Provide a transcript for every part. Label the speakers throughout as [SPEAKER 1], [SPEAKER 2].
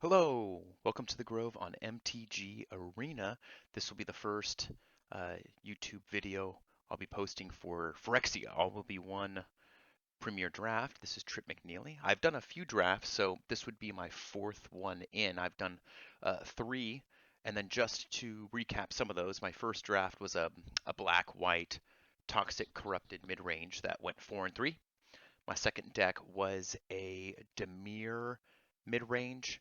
[SPEAKER 1] Hello, welcome to the Grove on MTG Arena. This will be the first YouTube video I'll be posting for Phyrexia. All will be one premier draft. This is Trip McNeely. I've done a few drafts, so this would be my fourth one in. I've done three, and then just to recap some of those, my first draft was a black-white toxic corrupted mid-range that went 4 and 3. My second deck was a Demir mid-range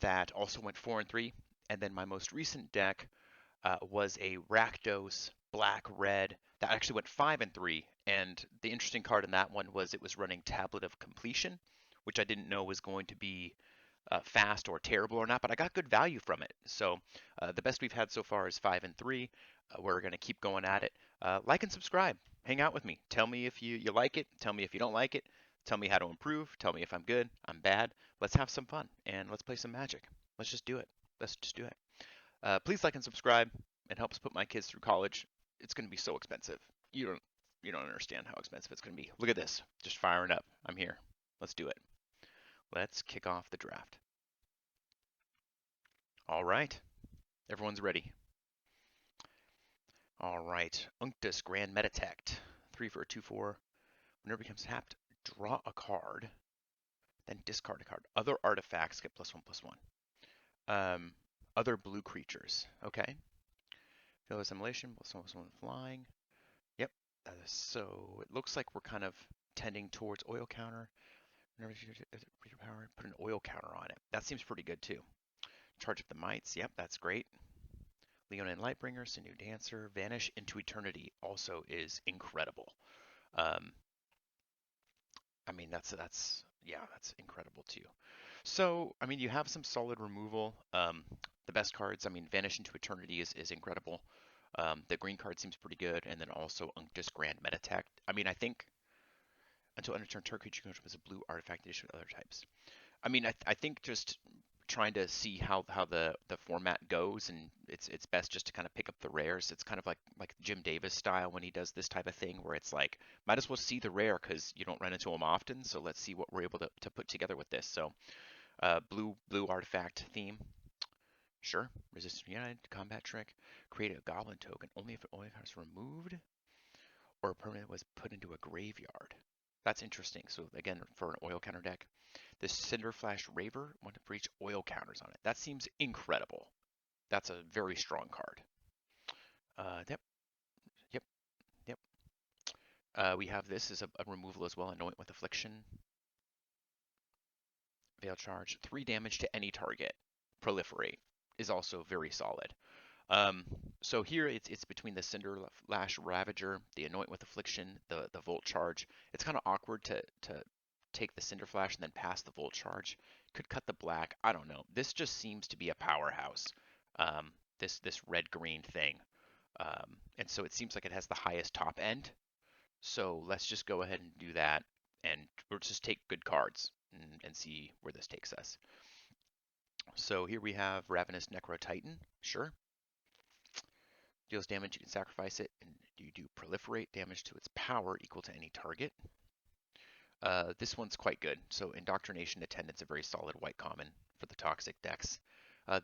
[SPEAKER 1] that also went 4 and 3. And then my most recent deck was a Rakdos black red that actually went 5 and 3. And the interesting card in that one was it was running Tablet of Completion, which I didn't know was going to be fast or terrible or not, but I got good value from it. So the best we've had so far is 5 and 3. We're going to keep going at it. Like and subscribe. Hang out with me. Tell me if you like it. Tell me if you don't like it. Tell me how to improve. Tell me if I'm good, I'm bad. Let's have some fun and let's play some Magic. Let's just do it. Let's just do it. Please like and subscribe. It helps put my kids through college. It's going to be so expensive. You don't understand how expensive it's going to be. Look at this. Just firing up. I'm here. Let's do it. Let's kick off the draft. All right. Everyone's ready. All right. Unctus Grand Metatect. 3 for a 2/4. Whenever it becomes tapped, draw a card, then discard a card. Other artifacts get +1/+1. Other blue creatures. Okay. Field Assimilation, +1/+1 flying. Yep. So it looks like we're kind of tending towards oil counter. Whenever you read power, put an oil counter on it. That seems pretty good too. Charge up the mites. Yep, that's great. Leonin Lightbringer, Sinew Dancer, Vanish into Eternity also is incredible. I mean, that's incredible too. So, I mean, you have some solid removal. The best cards, I mean, Vanish into Eternity is incredible. The green card seems pretty good, and then also Unctus Grand Metatech. I mean, I think until end of turn, target creature control as a blue artifact addition with other types. I mean, I think just trying to see how the format goes, and it's best just to kind of pick up the rares. It's kind of like Jim Davis style when he does this type of thing, where it's like might as well see the rare because you don't run into them often. So let's see what we're able to put together with this. So blue artifact theme. Sure. Resistance United, combat trick. Create a goblin token only if it only is removed or a permanent was put into a graveyard. That's interesting. So again, for an oil counter deck, this Cinderflash Raver, one for each oil counters on it. That seems incredible. That's a very strong card. Yep, yep, yep. We have this as a removal as well. Anoint with Affliction. Veil Charge. 3 damage to any target. Proliferate is also very solid. Um, so here it's between the Cinderflash Ravager, the Anoint with Affliction, the Volt Charge. It's kind of awkward to take the Cinderflash and then pass the Volt Charge. Could cut the black. I don't know. This just seems to be a powerhouse. This red green thing, and so it seems like it has the highest top end. So let's just go ahead and do that, and let's just take good cards and see where this takes us. So here we have Ravenous Necro Titan. Sure. Deals damage, you can sacrifice it, and you do proliferate damage to its power equal to any target. This one's quite good. So Indoctrination Attendant's a very solid white common for the toxic decks.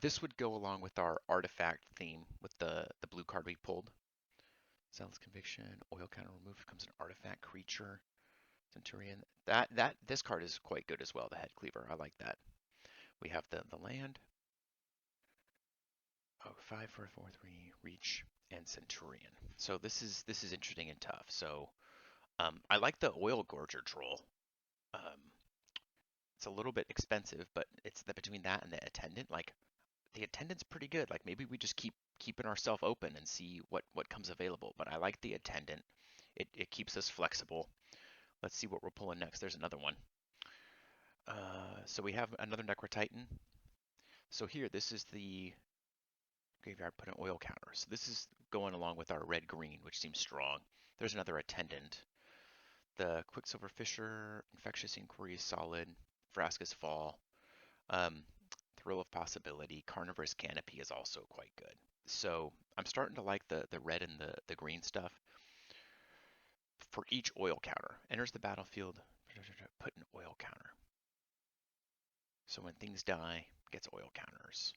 [SPEAKER 1] This would go along with our artifact theme with the blue card we pulled. Zealous Conviction, Oil Counter removed becomes an artifact creature. Centurion. This card is quite good as well, the Head Cleaver. I like that. We have the land. Oh, 5 for a 4/3 reach and Centurion. So this is interesting and tough. So I like the Oil Gorger Troll. Um, it's a little bit expensive, but it's between that and the Attendant. Like the Attendant's pretty good. Like maybe we just keeping ourselves open and see what comes available. But I like the Attendant. It keeps us flexible. Let's see what we're pulling next. There's another one. So we have another Necrotitan. So here, this is the graveyard put an oil counter. So this is going along with our red-green, which seems strong. There's another Attendant. The Quicksilver Fisher, Infectious Inquiry is solid. Vraska's Fall. Thrill of Possibility, Carnivorous Canopy is also quite good. So I'm starting to like the red and the green stuff. For each oil counter, enters the battlefield, put an oil counter. So when things die, it gets oil counters.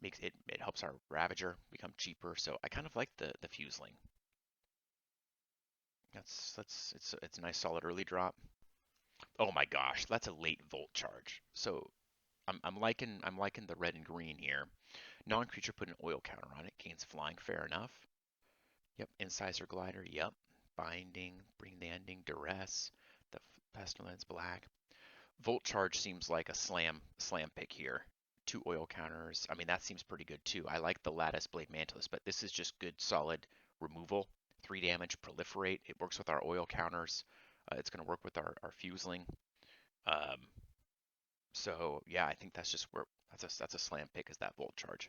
[SPEAKER 1] It helps our Ravager become cheaper. So I kind of like the Fuseling. It's a nice solid early drop. Oh my gosh, that's a late Volt Charge. So I'm liking the red and green here. Non-creature put an oil counter on it, gains flying, fair enough. Yep, Incisor Glider, yep. Binding, Bring the Ending, Duress, the Pestilence, Black. Volt Charge seems like a slam pick here. Two oil counters. I mean, that seems pretty good too. I like the Lattice Blade Mantless, but this is just good solid removal. 3 damage, Proliferate. It works with our oil counters. It's going to work with our Fuseling. Um, so yeah, I think that's just where that's a slam pick is that Volt Charge.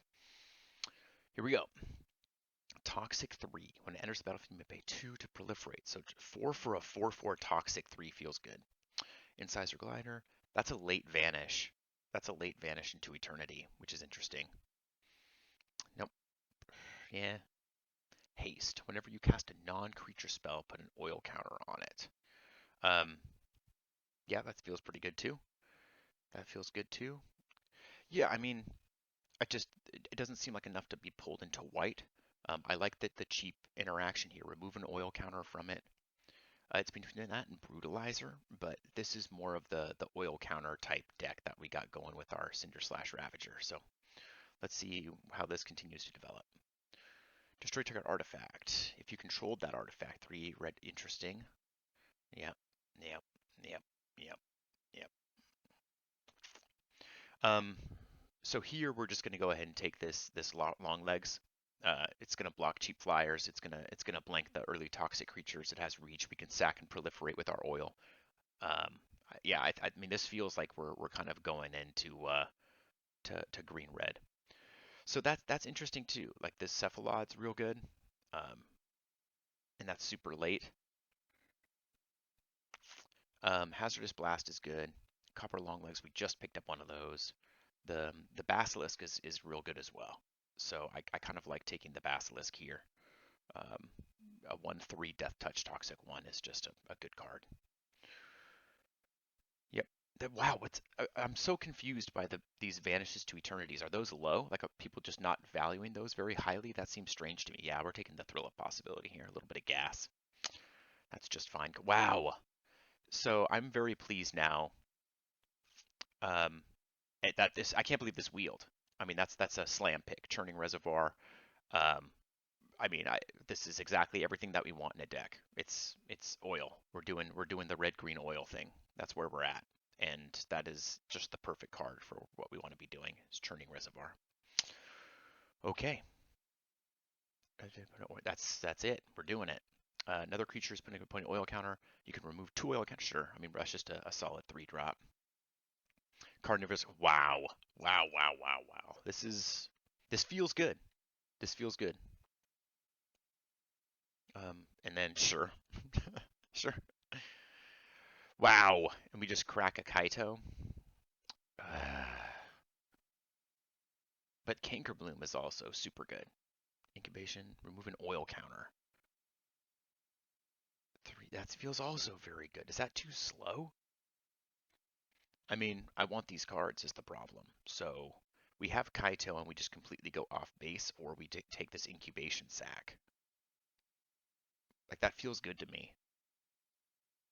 [SPEAKER 1] Here we go. Toxic 3. When it enters the battlefield, you may pay 2 to proliferate. So 4 for a 4/4 Toxic 3 feels good. Incisor Glider. That's a late vanish. That's a late vanish into eternity, which is interesting. Nope. Yeah. Haste. Whenever you cast a non-creature spell, put an oil counter on it. Yeah, that feels pretty good too. That feels good too. Yeah, I mean, it doesn't seem like enough to be pulled into white. I like the cheap interaction here. Remove an oil counter from it. It's between that and Brutalizer, but this is more of the oil counter type deck that we got going with our Cinder/Slash Ravager. So let's see how this continues to develop. Destroy target artifact. If you controlled that artifact, 3 red, interesting. Yep, yep, yep, yep, yep. Um, so here we're just going to go ahead and take this long legs. It's going to block cheap flyers. It's gonna blank the early toxic creatures. It has reach. We can sack and proliferate with our oil. Yeah, I mean this feels like we're kind of going into to green red. So that's interesting too. Like this Cephalod's real good, um, and that's super late. Hazardous Blast is good. Copper Longlegs, we just picked up one of those. The Basilisk is real good as well. So I kind of like taking the Basilisk here. Um, a 1/3 Death Touch Toxic 1 is just a good card. Yep. Wow, I'm so confused by these Vanishes to Eternities. Are those low? Like are people just not valuing those very highly? That seems strange to me. Yeah, we're taking the Thrill of Possibility here. A little bit of gas. That's just fine. Wow. So I'm very pleased now. Um, that this I can't believe this wheeled. I mean that's a slam pick. Churning Reservoir. Um, I mean this is exactly everything that we want in a deck. It's oil. We're doing the red green oil thing. That's where we're at, and that is just the perfect card for what we want to be doing. Is Churning Reservoir. Okay, that's it. We're doing it. Another creature is putting an oil counter. You can remove 2 oil counters. Sure. I mean that's just a solid 3 drop. Carnivorous. Wow. Wow, wow, wow, wow. This feels good. This feels good. And then sure. Sure. Wow. And we just crack a Kaito. But Cankerbloom is also super good. Incubation, remove an oil counter. 3, that feels also very good. Is that too slow? I mean, I want these cards is the problem. So we have Kaito and we just completely go off base, or we take this incubation sack. Like that feels good to me.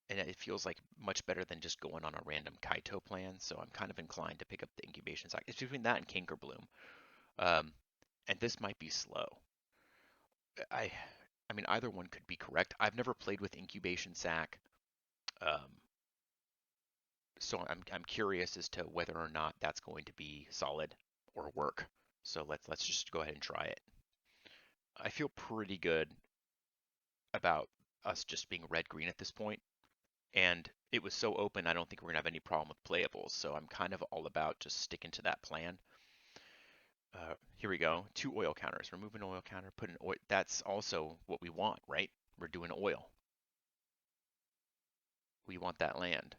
[SPEAKER 1] And it feels like much better than just going on a random Kaito plan. So I'm kind of inclined to pick up the incubation sack. It's between that and Cankerbloom. Um, and this might be slow. I I mean either one could be correct. I've never played with incubation sack. Um, so I'm curious as to whether or not that's going to be solid or work. So let's just go ahead and try it. I feel pretty good about us just being red green at this point. And it was so open, I don't think we're gonna have any problem with playables. So I'm kind of all about just sticking to that plan. Here we go. 2 oil counters. Remove an oil counter. Put an oil. That's also what we want, right? We're doing oil. We want that land.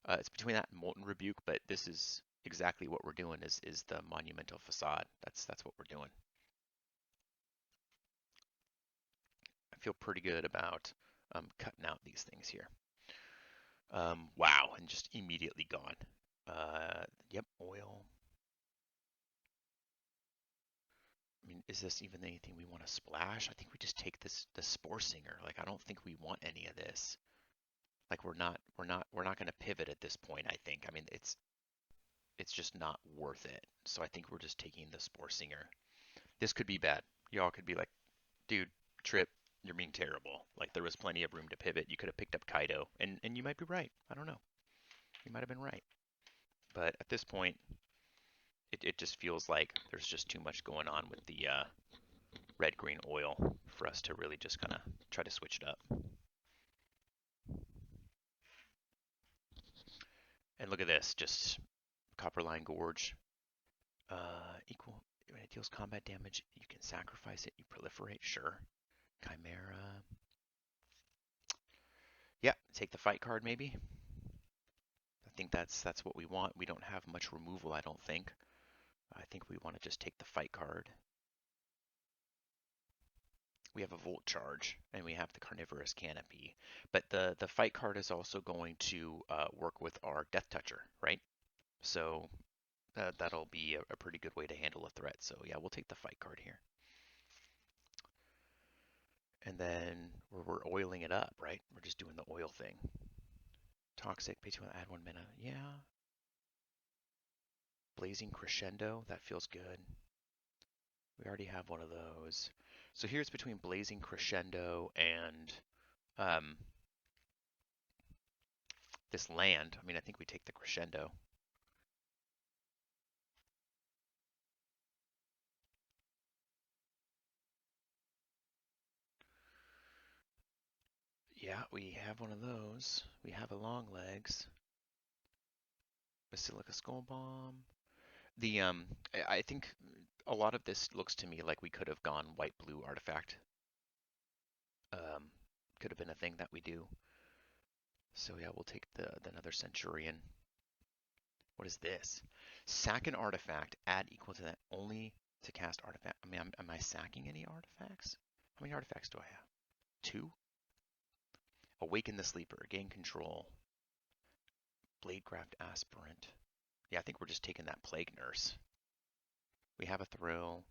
[SPEAKER 1] It's between that and Molten Rebuke, but this is exactly what we're doing. Is the Monumental Facade. That's what we're doing. I feel pretty good about cutting out these things here. Wow, and just immediately gone. Yep, oil. I mean, is this even anything we want to splash? I think we just take the Spore Singer. Like, I don't think we want any of this. Like, we're not going to pivot at this point, I think. I mean, it's just not worth it. So I think we're just taking the Spore Singer. This could be bad. Y'all could be like, dude, Trip, you're being terrible. Like, there was plenty of room to pivot. You could have picked up Kaido, and you might be right. I don't know. You might have been right. But at this point, it just feels like there's just too much going on with the red green oil for us to really just kind of try to switch it up. And look at this, just Copperline Gorge. Equal when it deals combat damage, you can sacrifice it. You proliferate, sure. Chimera. Yeah, take the fight card maybe. I think that's what we want. We don't have much removal, I don't think. I think we want to just take the fight card. We have a Volt Charge, and we have the Carnivorous Canopy. But the fight card is also going to work with our Death Toucher, right? So that'll be a pretty good way to handle a threat. So yeah, we'll take the fight card here. And then we're oiling it up, right? We're just doing the oil thing. Toxic, pay 2, add 1 mana. Yeah. Blazing Crescendo, that feels good. We already have one of those. So here's between Blazing Crescendo and this land. I mean, I think we take the Crescendo. Yeah, we have one of those. We have a long legs. Basilica Skull Bomb. The I think a lot of this looks to me like we could have gone white blue artifact. Could have been a thing that we do. So yeah, we'll take the another Centurion. What is this? Sack an artifact, add equal to that only to cast artifact. I mean, am I sacking any artifacts? How many artifacts do I have? 2? Awaken the Sleeper, gain control. Bladegraft Aspirant. Yeah, I think we're just taking that Plague Nurse. We have a Thrill.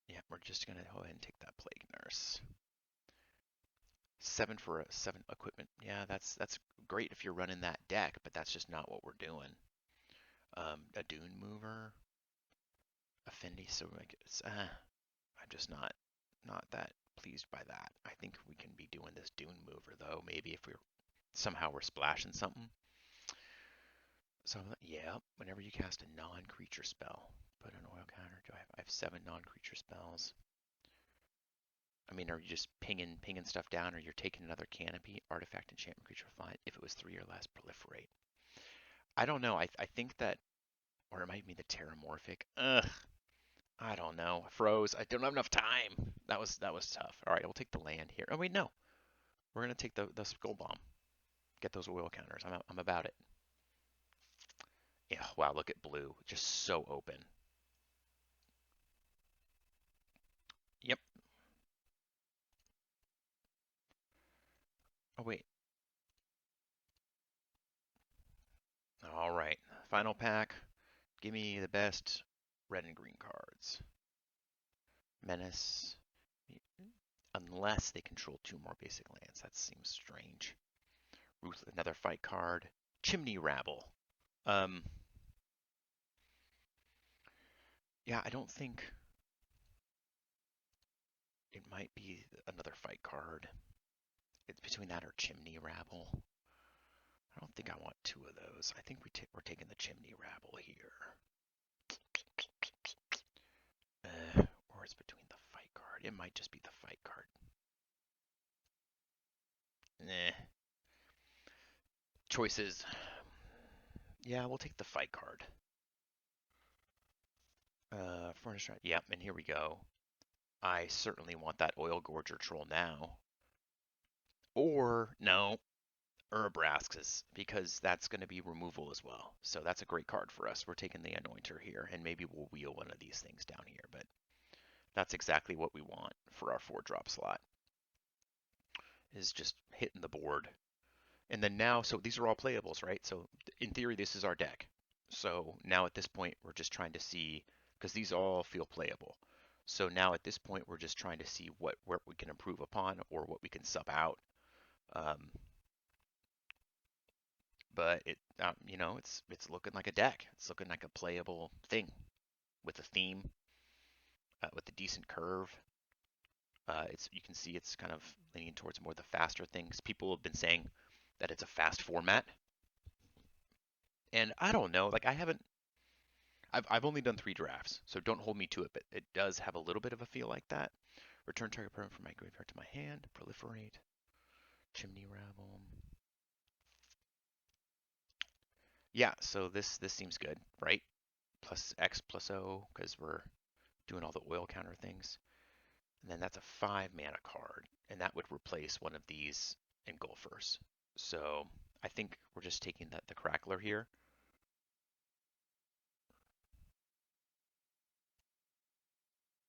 [SPEAKER 1] Yeah, we're just gonna go ahead and take that Plague Nurse. 7 for a 7 equipment. Yeah, that's great if you're running that deck, but that's just not what we're doing. A Dune Mover. Affinity, so like I'm just not that pleased by that. I think we can be doing this Dune Mover though. Maybe if we're splashing something. So yeah, whenever you cast a non-creature spell, put an oil counter. I have 7 non-creature spells. I mean, are you just pinging stuff down, or you're taking another canopy, artifact, enchantment, creature, flying? If it was 3 or less, proliferate. I don't know. I think that, or it might be the terramorphic. Ugh. I don't know. Froze. I don't have enough time. That was tough. All right, we'll take the land here. Oh wait, no. We're gonna take the skull bomb. Get those oil counters. I'm about it. Yeah. Wow. Look at blue. Just so open. Yep. Oh wait. All right. Final pack. Give me the best red and green cards. Menace. Unless they control 2 more basic lands. That seems strange. Another fight card. Chimney Rabble. Um. Yeah, I don't think it might be another fight card. It's between that or Chimney Rabble. I don't think I want 2 of those. I think we're taking the Chimney Rabble here. Or it's between the fight card. It might just be the fight card. Nah. Choices. Yeah, we'll take the fight card. Furnish. Yep, and here we go. I certainly want that Oil Gorger Troll now. Or, no, Urabraskis, because that's going to be removal as well. So that's a great card for us. We're taking the Anointer here, and maybe we'll wheel one of these things down here, but that's exactly what we want for our 4-drop slot, is just hitting the board. And then now, so these are all playables, right? So in theory, this is our deck. So now at this point, we're just trying to see, because these all feel playable. So now at this point, we're just trying to see where we can improve upon or what we can sub out. Um, but it's looking like a deck. It's looking like a playable thing with a theme, with a decent curve. You can see it's kind of leaning towards more the faster things. People have been saying that it's a fast format, and I don't know. Like I've only done 3 drafts, so don't hold me to it. But it does have a little bit of a feel like that. Return target permanent from my graveyard to my hand. Proliferate. Chimney Rabble. Yeah, so this seems good, right? Plus X plus O because we're doing all the oil counter things. And then that's a 5 mana card, and that would replace one of these engulfers. So I think we're just taking the Crackler here.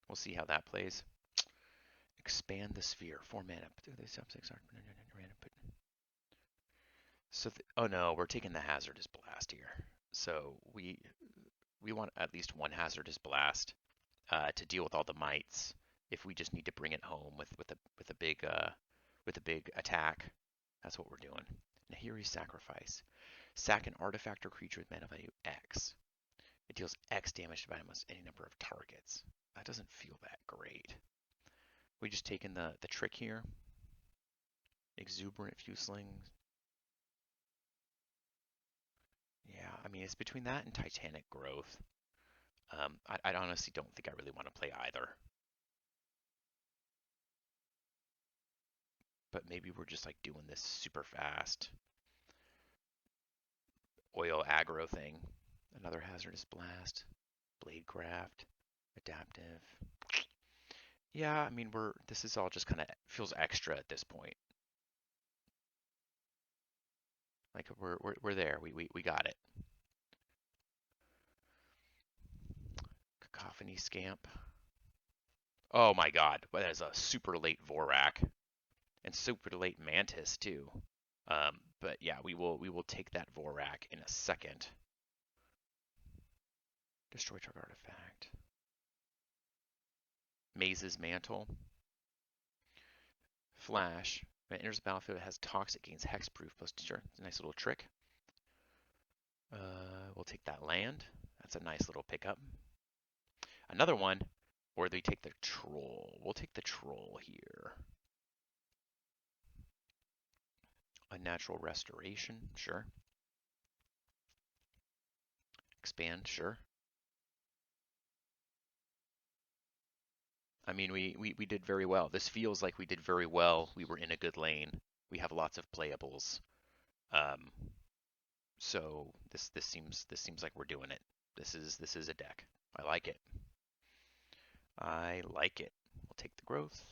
[SPEAKER 1] We'll see how that plays. Expand the sphere. 4 mana. So oh no, we're taking the hazardous blast here. So we want at least one hazardous blast to deal with all the mites. If we just need to bring it home with a big attack, that's what we're doing. Nahiri's Sacrifice. Sack an artifact or creature with mana value X. It deals X damage to almost any number of targets. That doesn't feel that great. We just taking the trick here. Exuberant Fusling. Yeah, I mean, it's between that and Titanic Growth. I honestly don't think I really want to play either. But maybe we're just like doing this super fast oil aggro thing. Another Hazardous Blast. Bladecraft. Adaptive. Yeah, I mean, this is all just kind of feels extra at this point. Like we're there. We got it. Cacophony Scamp. Oh my god, that is a super late Vorak and super late Mantis too. But yeah, we will take that Vorak in a second. Destroy target artifact. Maze's Mantle. Flash. When it enters the battlefield, it has Toxic, gains Hexproof plus sure, it's a nice little trick. We'll take that land. That's a nice little pickup. Another one, or they take the Troll. We'll take the Troll here. Unnatural Restoration, sure. Expand, sure. I mean, we did very well. This feels like we did very well. We were in a good lane. We have lots of playables. Um, so this seems like we're doing it. This is a deck. I like it. I like it. We'll take the growth.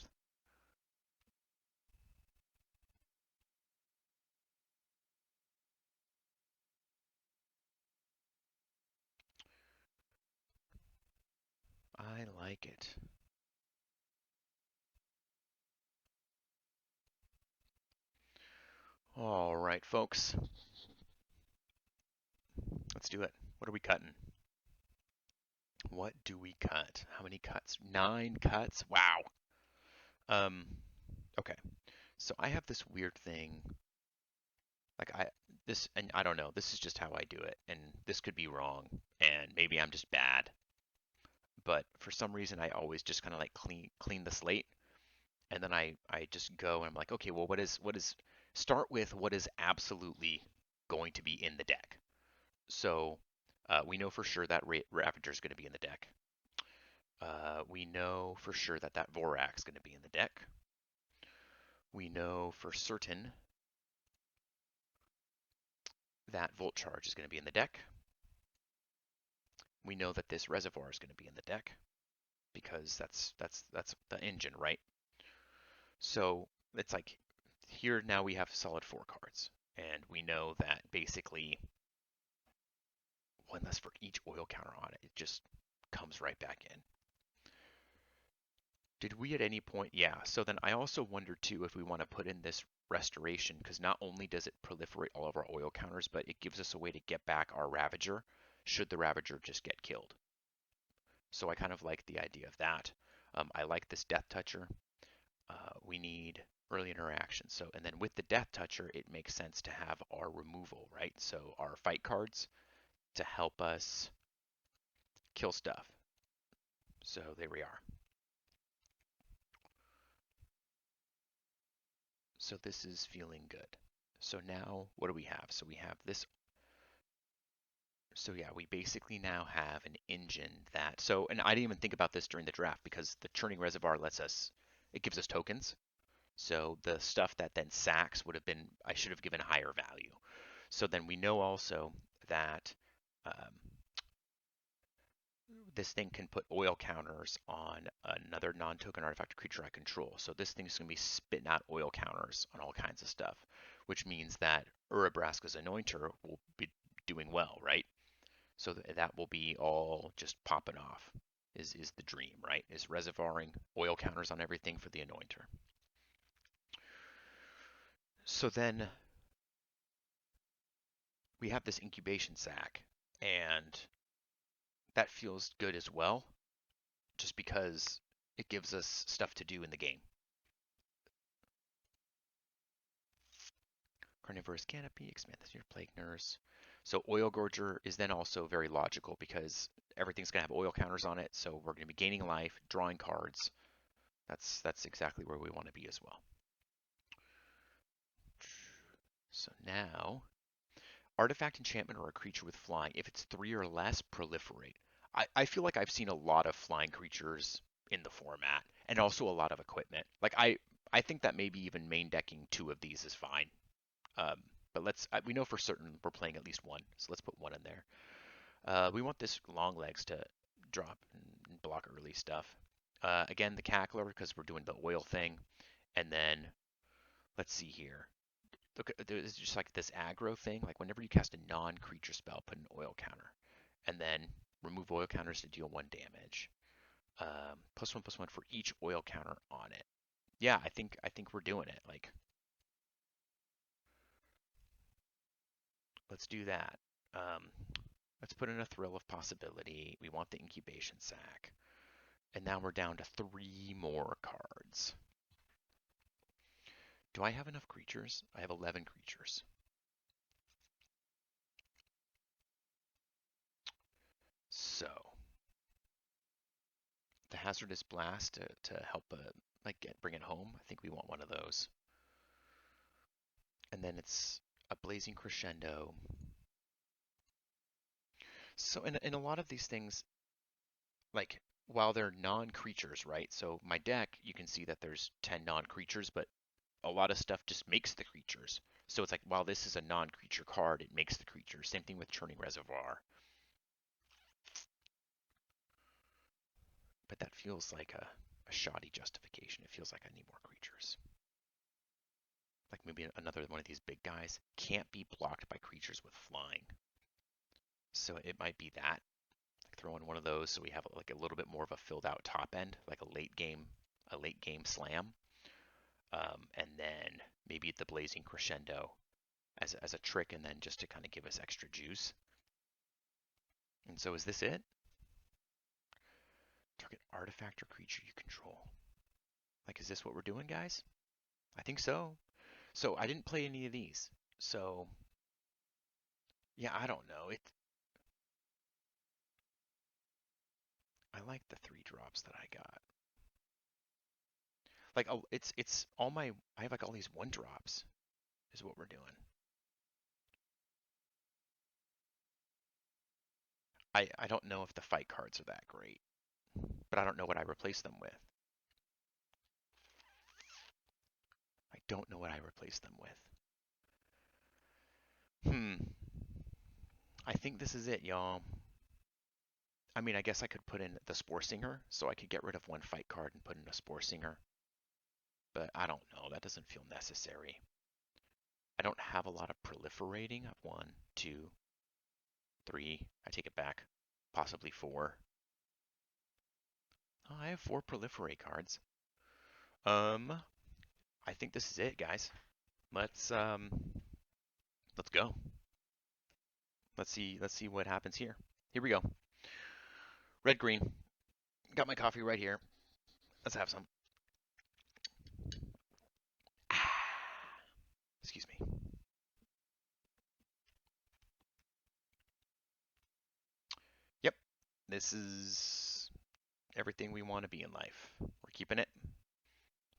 [SPEAKER 1] I like it. All right, folks. Let's do it. What are we cutting? What do we cut? How many cuts? 9 cuts? Wow. Um, okay. So I have this weird thing. Like and I don't know. This is just how I do it, and this could be wrong, and maybe I'm just bad. But for some reason, I always just kind of like clean the slate, and then I just go and I'm like, okay, well, what is start with what is absolutely going to be in the deck. So we know for sure that Ravager is going to be in the deck. We know for sure that that Vorak is going to be in the deck. We know for certain that Volt Charge is going to be in the deck. We know that this Reservoir is going to be in the deck because that's the engine, right? So it's like here now we have solid 4 cards, and we know that basically one less for each oil counter on it. It just comes right back in. Did we at any point? Yeah. So then I also wonder too if we want to put in this restoration, because not only does it proliferate all of our oil counters, but it gives us a way to get back our Ravager should the Ravager just get killed. So I kind of like the idea of that. I like this Death Toucher. We need early interaction. So, and then with the Death Toucher, it makes sense to have our removal, right? So our fight cards to help us kill stuff. So there we are. So this is feeling good. So now what do we have? So we have this. So yeah, we basically now have an engine that, so, and I didn't even think about this during the draft because the churning reservoir lets us, it gives us tokens. So the stuff that then sacks would have been, I should have given higher value. So then we know also that um, this thing can put oil counters on another non-token artifact creature I control. So this thing's going to be spitting out oil counters on all kinds of stuff, which means that Urabraska's Anointer will be doing well, right? So that will be all just popping off is the dream, right? Is reservoiring oil counters on everything for the Anointer. So then we have this incubation sac, and that feels good as well, just because it gives us stuff to do in the game. Carnivorous Canopy, expand this your Plague Nurse. So Oil Gorger is then also very logical because everything's going to have oil counters on it, so we're going to be gaining life, drawing cards. That's exactly where we want to be as well. So now, artifact enchantment or a creature with flying, if it's 3 or less, proliferate. I feel like I've seen a lot of flying creatures in the format, and also a lot of equipment. Like I think that maybe even main decking 2 of these is fine. Um, but we know for certain we're playing at least one, so let's put one in there. We want this long legs to drop and block early stuff. Again, the cackler because we're doing the oil thing, and then let's see here. Look, there's just like this aggro thing. Like whenever you cast a non-creature spell, put an oil counter, and then remove oil counters to deal 1 damage. +1/+1 for each oil counter on it. Yeah, I think we're doing it. Like, let's do that. Um, let's put in a thrill of possibility. We want the incubation sac, and now we're down to 3 more cards. Do I have enough creatures? I have 11 creatures. So the hazardous blast to help bring it home. I think we want one of those. And then it's a blazing crescendo. So in a lot of these things, like while they're non-creatures, right? So my deck, you can see that there's 10 non-creatures, but a lot of stuff just makes the creatures. So it's like while this is a non-creature card, it makes the creature. Same thing with Churning Reservoir. But that feels like a shoddy justification. It feels like I need more creatures. Like maybe another one of these big guys can't be blocked by creatures with flying. So it might be that. Like throw in one of those so we have like a little bit more of a filled out top end, like a late game slam. And then maybe the blazing crescendo as a trick, and then just to kind of give us extra juice. And so is this it? Target artifact or creature you control. Like, is this what we're doing, guys? I think so. So I didn't play any of these. So yeah, I don't know. I like the 3 drops that I got. Like, oh, it's all my, I have like all these 1 drops is what we're doing. I don't know if the fight cards are that great, but I don't know what I replace them with. I don't know what I replace them with. I think this is it, y'all. I mean, I guess I could put in the Spore Singer, so I could get rid of 1 fight card and put in a Spore Singer. But I don't know. That doesn't feel necessary. I don't have a lot of proliferating. 1, 2, 3. I take it back. Possibly 4. Oh, I have 4 proliferate cards. I think this is it, guys. Let's go. Let's see what happens here. Here we go. Red green. Got my coffee right here. Let's have some. Excuse me. Yep. This is everything we want to be in life. We're keeping it.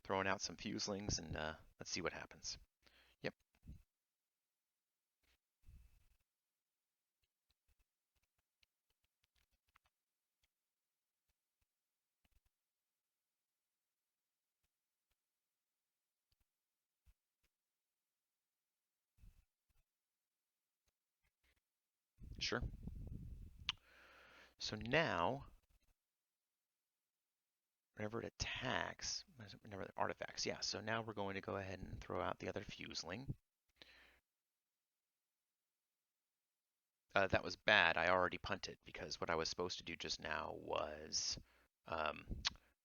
[SPEAKER 1] Throwing out some fuselings and let's see what happens. Yep. Sure. So now, whenever it attacks, whenever the artifacts, yeah. So now we're going to go ahead and throw out the other fuseling. That was bad. I already punted because what I was supposed to do just now was um,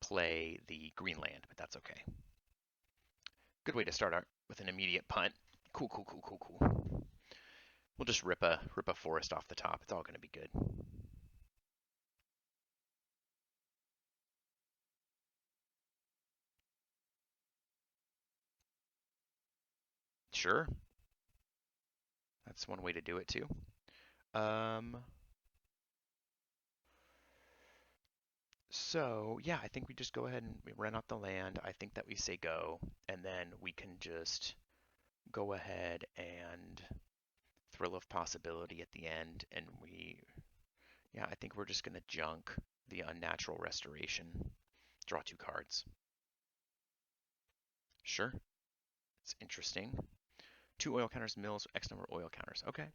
[SPEAKER 1] play the green land, but that's okay. Good way to start out with an immediate punt. Cool, cool, cool, cool, cool. We'll just rip a forest off the top. It's all going to be good. Sure. That's one way to do it too. So yeah, I think we just go ahead and we rent out the land. I think that we say go, and then we can just go ahead and thrill of possibility at the end, and yeah, I think we're just gonna junk the unnatural restoration. Draw 2 cards. Sure, it's interesting. 2 oil counters, mills, X number of oil counters. Okay.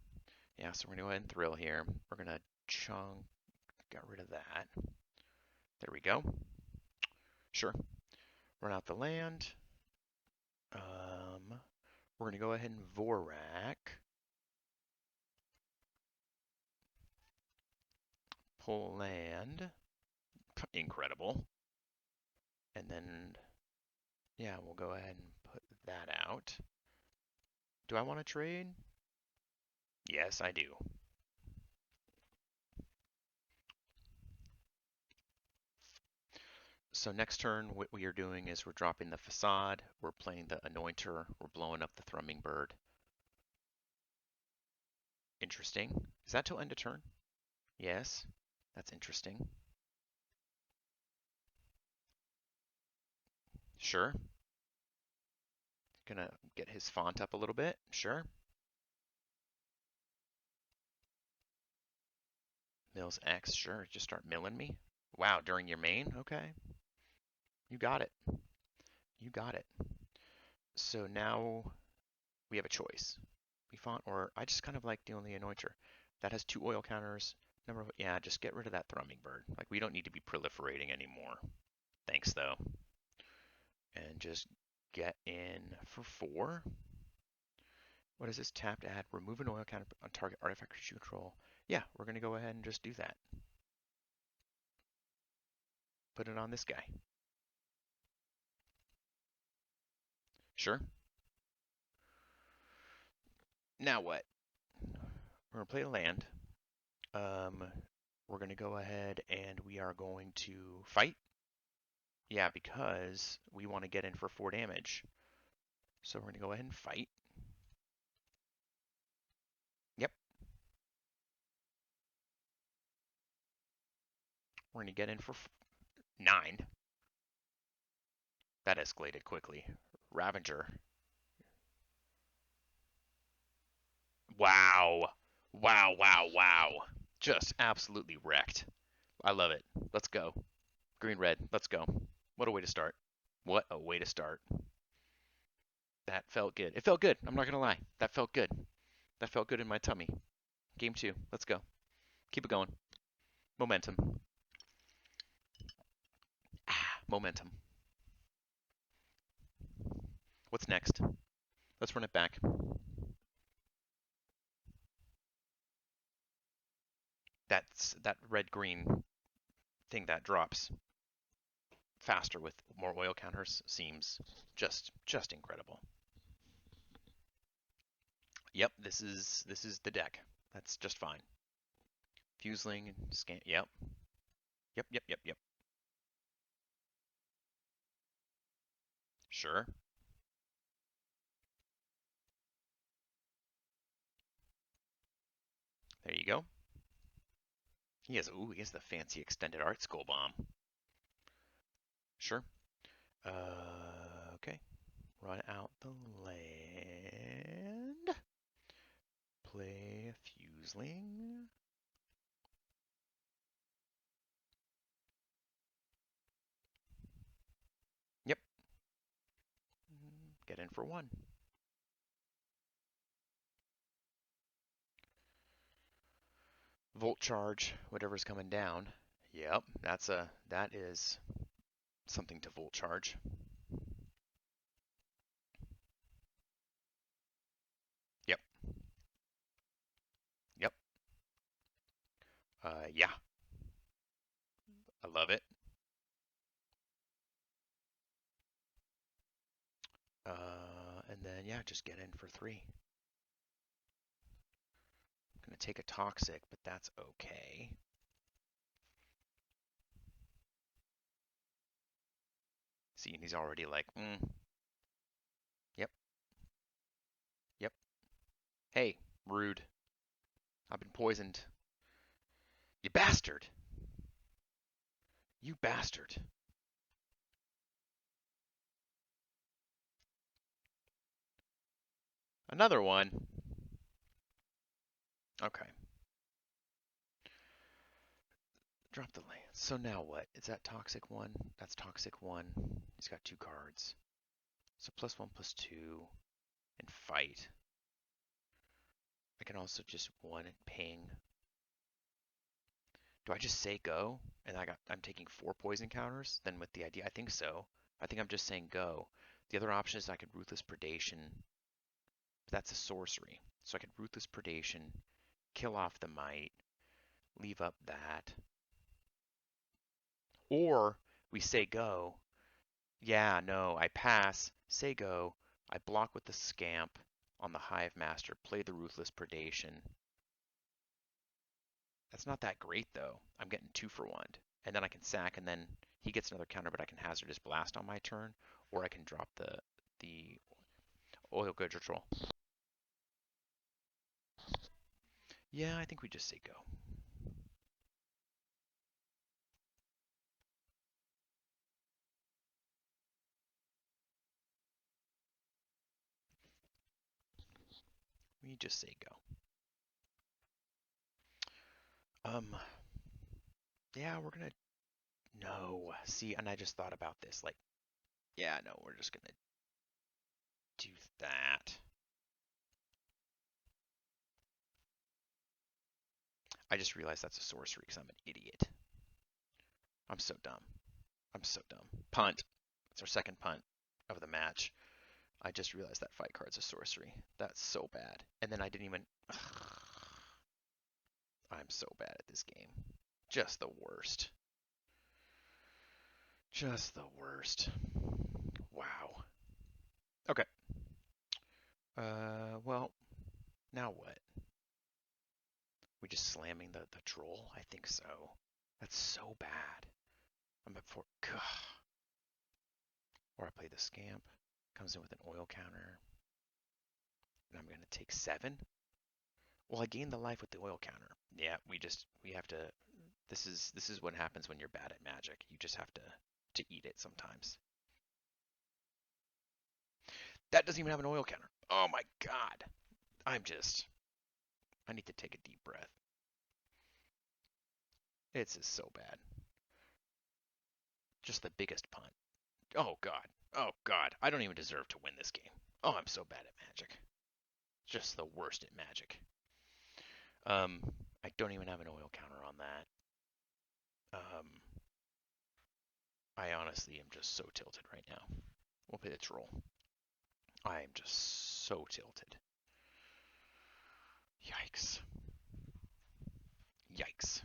[SPEAKER 1] Yeah, so we're gonna go ahead and thrill here. We're gonna chunk, get rid of that. There we go. Sure. Run out the land. We're gonna go ahead and Vorak. Pull land. Incredible. And then, yeah, we'll go ahead and put that out. Do I want to trade? Yes, I do. So next turn, what we are doing is we're dropping the Facade, we're playing the Anointer, we're blowing up the Thrumming Bird. Interesting. Is that till end of turn? Yes, that's interesting. Sure. Gonna get his font up a little bit. Sure. Mills X, sure. Just start milling me. Wow, during your main? Okay. You got it. You got it. So now we have a choice. We font, or I just kind of like doing the Anointer. That has 2 oil counters. Yeah, just get rid of that Thrumming Bird. Like, we don't need to be proliferating anymore. Thanks, though. And just get in for 4. What is this? Tap to add, remove an oil counter on target artifact creature control. Yeah, we're going to go ahead and just do that. Put it on this guy. Sure. Now what? We're going to play a land. We're going to go ahead and we are going to fight. Yeah, because we want to get in for 4 damage. So we're going to go ahead and fight. Yep. We're going to get in for 9. That escalated quickly. Ravager. Wow. Wow, wow, wow. Just absolutely wrecked. I love it. Let's go. Green, red. Let's go. What a way to start. What a way to start. That felt good. It felt good. I'm not going to lie. That felt good. That felt good in my tummy. Game 2. Let's go. Keep it going. Momentum. Momentum. What's next? Let's run it back. That's that red-green thing that drops. faster with more oil counters seems just incredible. Yep, this is the deck. That's just fine. Fuseling, scan. Yep, yep. Sure. There you go. He has the fancy extended art skull bomb. Sure. Okay. Run out the land. Play Fuseling. Yep. Get in for one. Volt charge, whatever's coming down. Yep, that is something to volt charge. Yep. Yep. Yeah. I love it. And then yeah, just get in for 3. I'm gonna take a toxic, but that's okay. See, and he's already like, yep, yep. Hey, rude. I've been poisoned. You bastard. You bastard. Another one. Okay. Drop the land. So now what? Is that toxic 1? That's toxic 1. He's got 2 cards. So +1/+2 and fight. I can also just 1 and ping. Do I just say go? And I'm taking 4 poison counters? Then with the idea, I think so. I think I'm just saying go. The other option is I could Ruthless Predation. That's a sorcery. So I could Ruthless Predation, kill off the Might, leave up that. Or we say go. Yeah, no, I pass, say go. I block with the Scamp on the Hive Master, play the Ruthless Predation. That's not that great though. I'm getting 2 for 1. And then I can sack, and then he gets another counter, but I can Hazardous Blast on my turn, or I can drop the Oil Good Troll. Yeah, I think we just say go. We just say go. Yeah, we're gonna. No, see, and I just thought about this. Like, yeah, no, we're just gonna do that. I just realized that's a sorcery because I'm an idiot. I'm so dumb. I'm so dumb. Punt. It's our second punt of the match. I just realized that fight card's a sorcery. That's so bad. And then I didn't even. I'm so bad at this game. Just the worst. Just the worst. Wow. Okay. Well, now what? We just slamming the troll? I think so. That's so bad. I'm up for. Gah. Or I play the Scamp. Comes in with an oil counter. And I'm going to take 7. Well, I gained the life with the oil counter. Yeah, we have to. This is what happens when you're bad at Magic. You just have to eat it sometimes. That doesn't even have an oil counter. Oh my god. I need to take a deep breath. It's just so bad. Just the biggest punt. Oh god. Oh god. I don't even deserve to win this game. Oh, I'm so bad at Magic. Just the worst at Magic. I don't even have an oil counter on that. I honestly am just so tilted right now. We'll play the troll. I am just so tilted. Yikes. Yikes.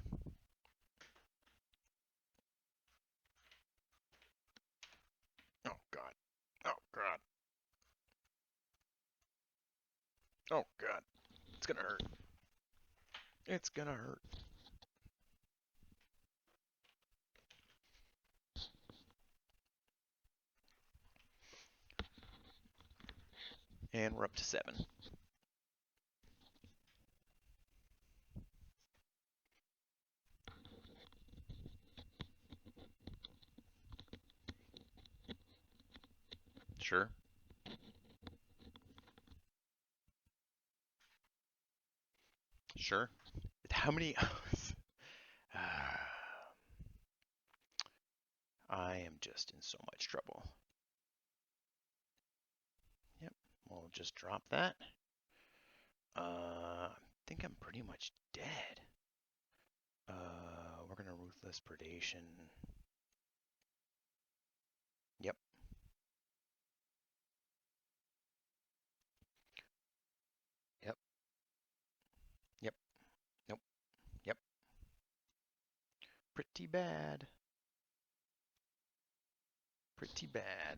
[SPEAKER 1] Oh god, it's gonna hurt. It's gonna hurt. And we're up to 7. Sure. Sure. How many? I am just in so much trouble. Yep. We'll just drop that. I think I'm pretty much dead. We're gonna ruthless predation. Yep. Yep. Yep. Nope. Yep. Pretty bad. Pretty bad.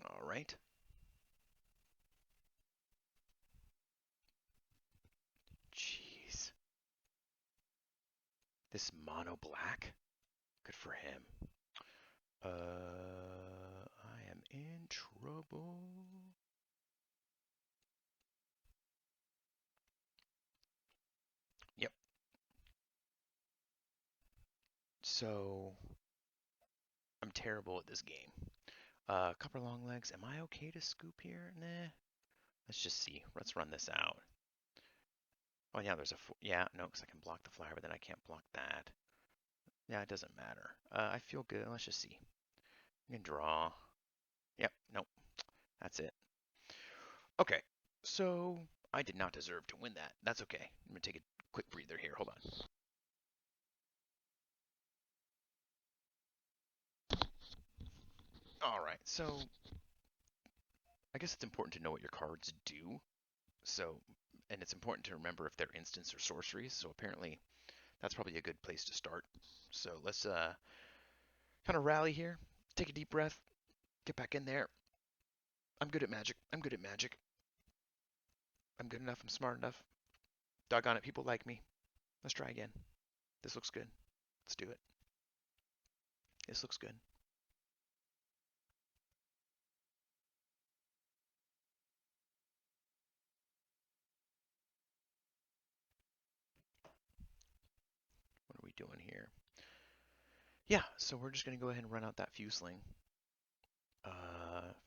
[SPEAKER 1] All right. Jeez. This mono black? Good for him. I am in trouble. Yep. So, I'm terrible at this game. Copper long legs. Am I okay to scoop here? Nah. Let's just see. Let's run this out. Oh yeah, there's a yeah, no, because I can block the flyer, but then I can't block that. Yeah, it doesn't matter. I feel good. Let's just see. I can draw. Yep. Nope. That's it. Okay. So I did not deserve to win that. That's okay. I'm gonna take a quick breather here. Hold on. All right. So I guess it's important to know what your cards do. So, and it's important to remember if they're instants or sorceries. So apparently, that's probably a good place to start. So let's kind of rally here. Take a deep breath. Get back in there. I'm good at magic. I'm good at magic. I'm good enough. I'm smart enough. Doggone it, people like me. Let's try again. This looks good. Let's do it. This looks good. What are we doing here? Yeah, so we're just going to go ahead and run out that Fusling,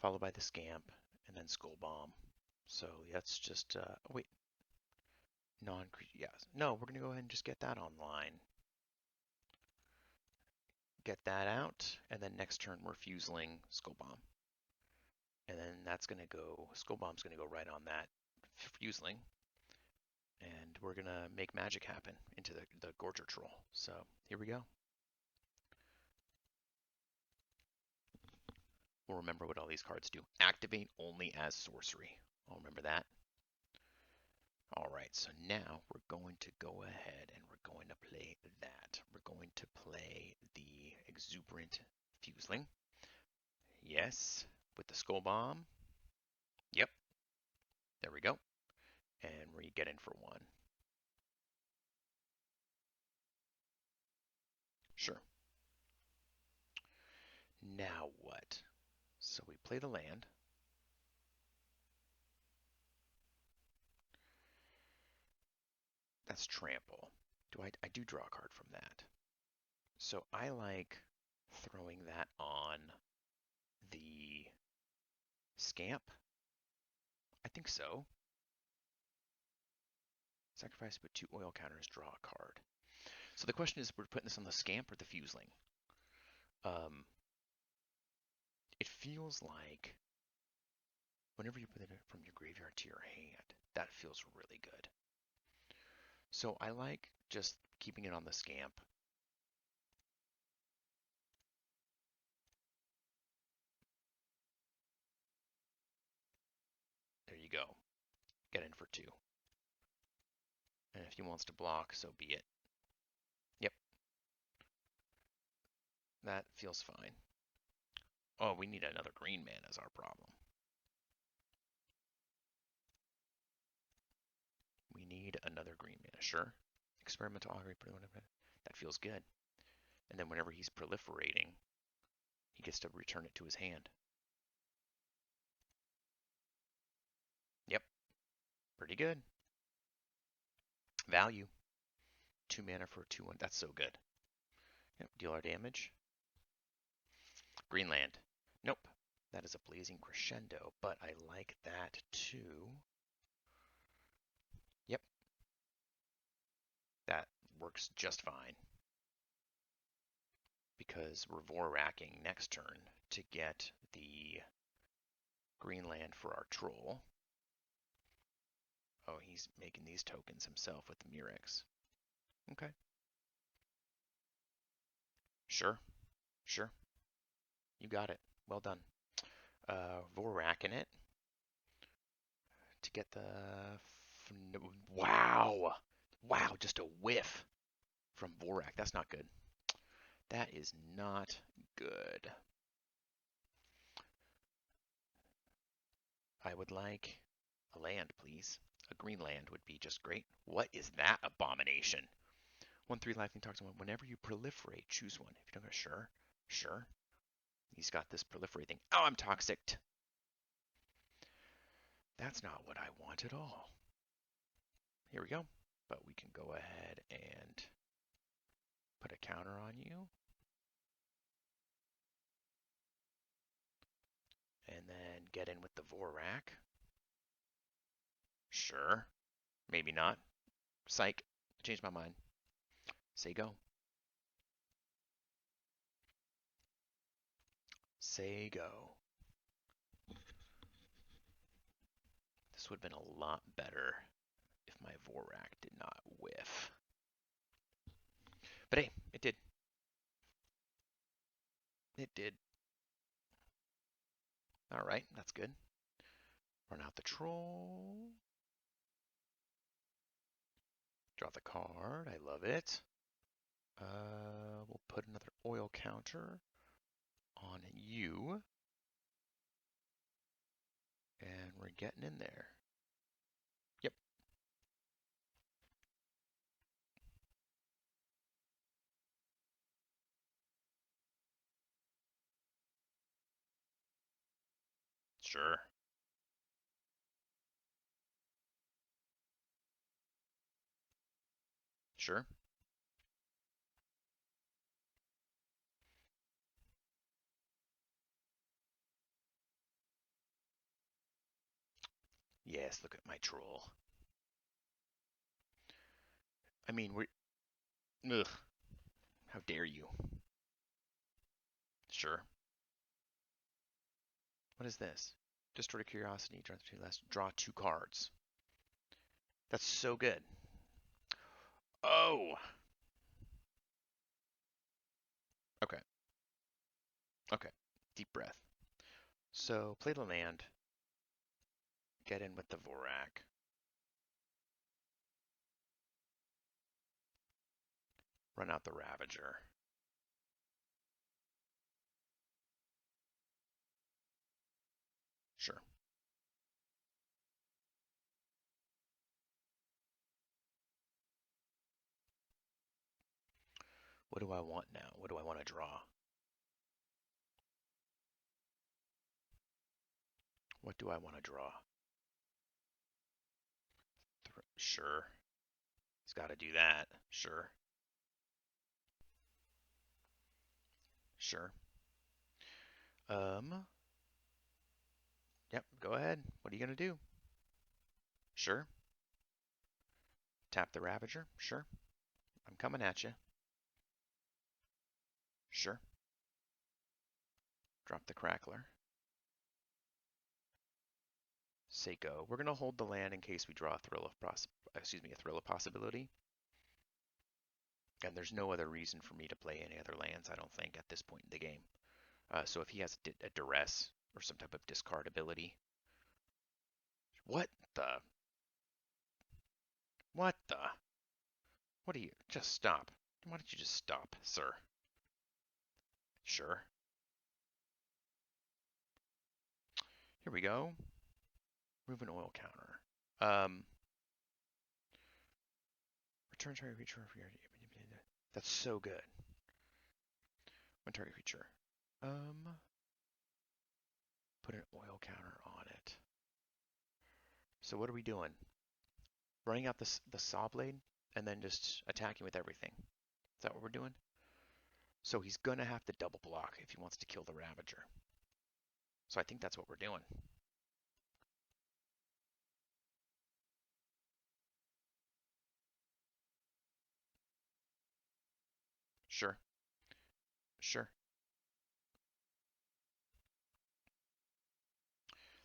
[SPEAKER 1] followed by the Scamp, and then Skull Bomb. So that's just, wait, yes. No, we're going to go ahead and just get that online. Get that out, and then next turn we're Fusling Skull Bomb. And then that's going to go, Skull Bomb's going to go right on that Fusling. And we're going to make magic happen into the Gorger Troll. So here we go. We'll remember what all these cards do. Activate only as sorcery. I'll remember that. All right, so now we're going to go ahead and we're going to play that. We're going to play the Exuberant Fusling. Yes, with the Skull Bomb. Yep, there we go. And we get in for 1. Sure. Now what? So we play the land. That's trample. I do draw a card from that. So I like throwing that on the Scamp. I think so. Sacrifice, put 2 oil counters, draw a card. So the question is, we're putting this on the Scamp or the Fusling? It feels like whenever you put it from your graveyard to your hand, that feels really good. So I like just keeping it on the Scamp. There you go. Get in for 2. And if he wants to block, so be it. Yep. That feels fine. Oh, we need another green man as our problem. We need another green mana. Sure. Experimental augury. That feels good. And then whenever he's proliferating, he gets to return it to his hand. Yep. Pretty good. Value. 2 mana for a 2/1. That's so good. Yep. Deal our damage. Greenland. Nope. That is a Blazing Crescendo, but I like that too. Yep. That works just fine. Because we're Voracking next turn to get the Greenland for our troll. Oh, he's making these tokens himself with the Murex. Okay. Sure. Sure. You got it. Well done. Voracking it to get the... Wow! Wow, just a whiff from Vorak. That's not good. That is not good. I would like a land, please. A green land would be just great. What is that abomination? 1/3 lightning toxin. Whenever you proliferate, choose one. If you don't go, sure, sure. He's got this proliferate thing. Oh, I'm toxic. That's not what I want at all. Here we go. But we can go ahead and put a counter on you. And then get in with the Vorak. Sure. Maybe not. Psych. I changed my mind. Say go. Say go. This would have been a lot better if my Vorak did not whiff. But hey, it did. It did. All right, that's good. Run out the troll. Draw the card. I love it. We'll put another oil counter on you. And we're getting in there. Yep. Sure. Sure. Yes, look at my troll. I mean, ugh. How dare you? Sure. What is this? Destroy curiosity. Draw 2 cards. That's so good. Oh. Okay. Okay. Deep breath. So play the land. Get in with the Vorak. Run out the Ravager. Sure. What do I want now? What do I want to draw? What do I want to draw? Sure. He's got to do that. Sure. Sure. Yep, go ahead. What are you going to do? Sure. Tap the Ravager. Sure. I'm coming at you. Sure. Drop the Crackler. Say go. We're going to hold the land in case we draw a Thrill of Possibility. And there's no other reason for me to play any other lands, I don't think, at this point in the game. So if he has a Duress or some type of discard ability. What the? What the? What do you? Just stop. Why don't you just stop, sir? Sure. Here we go. Move an oil counter. Um, return target creature. That's so good. One target creature. Put an oil counter on it. So what are we doing? Running out the saw blade and then just attacking with everything. Is that what we're doing? So he's gonna have to double block if he wants to kill the Ravager. So I think that's what we're doing. Sure. Sure.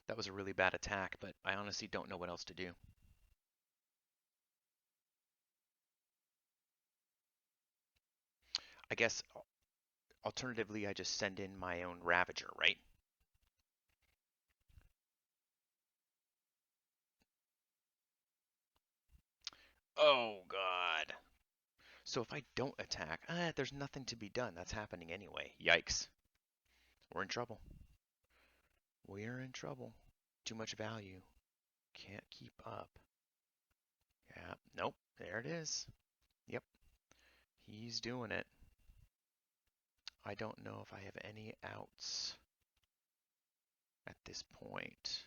[SPEAKER 1] That was a really bad attack, but I honestly don't know what else to do. I guess alternatively I just send in my own Ravager, right? Oh god. So if I don't attack, there's nothing to be done. That's happening anyway. Yikes. We're in trouble. We're in trouble. Too much value. Can't keep up. Yeah, nope. There it is. Yep. He's doing it. I don't know if I have any outs at this point.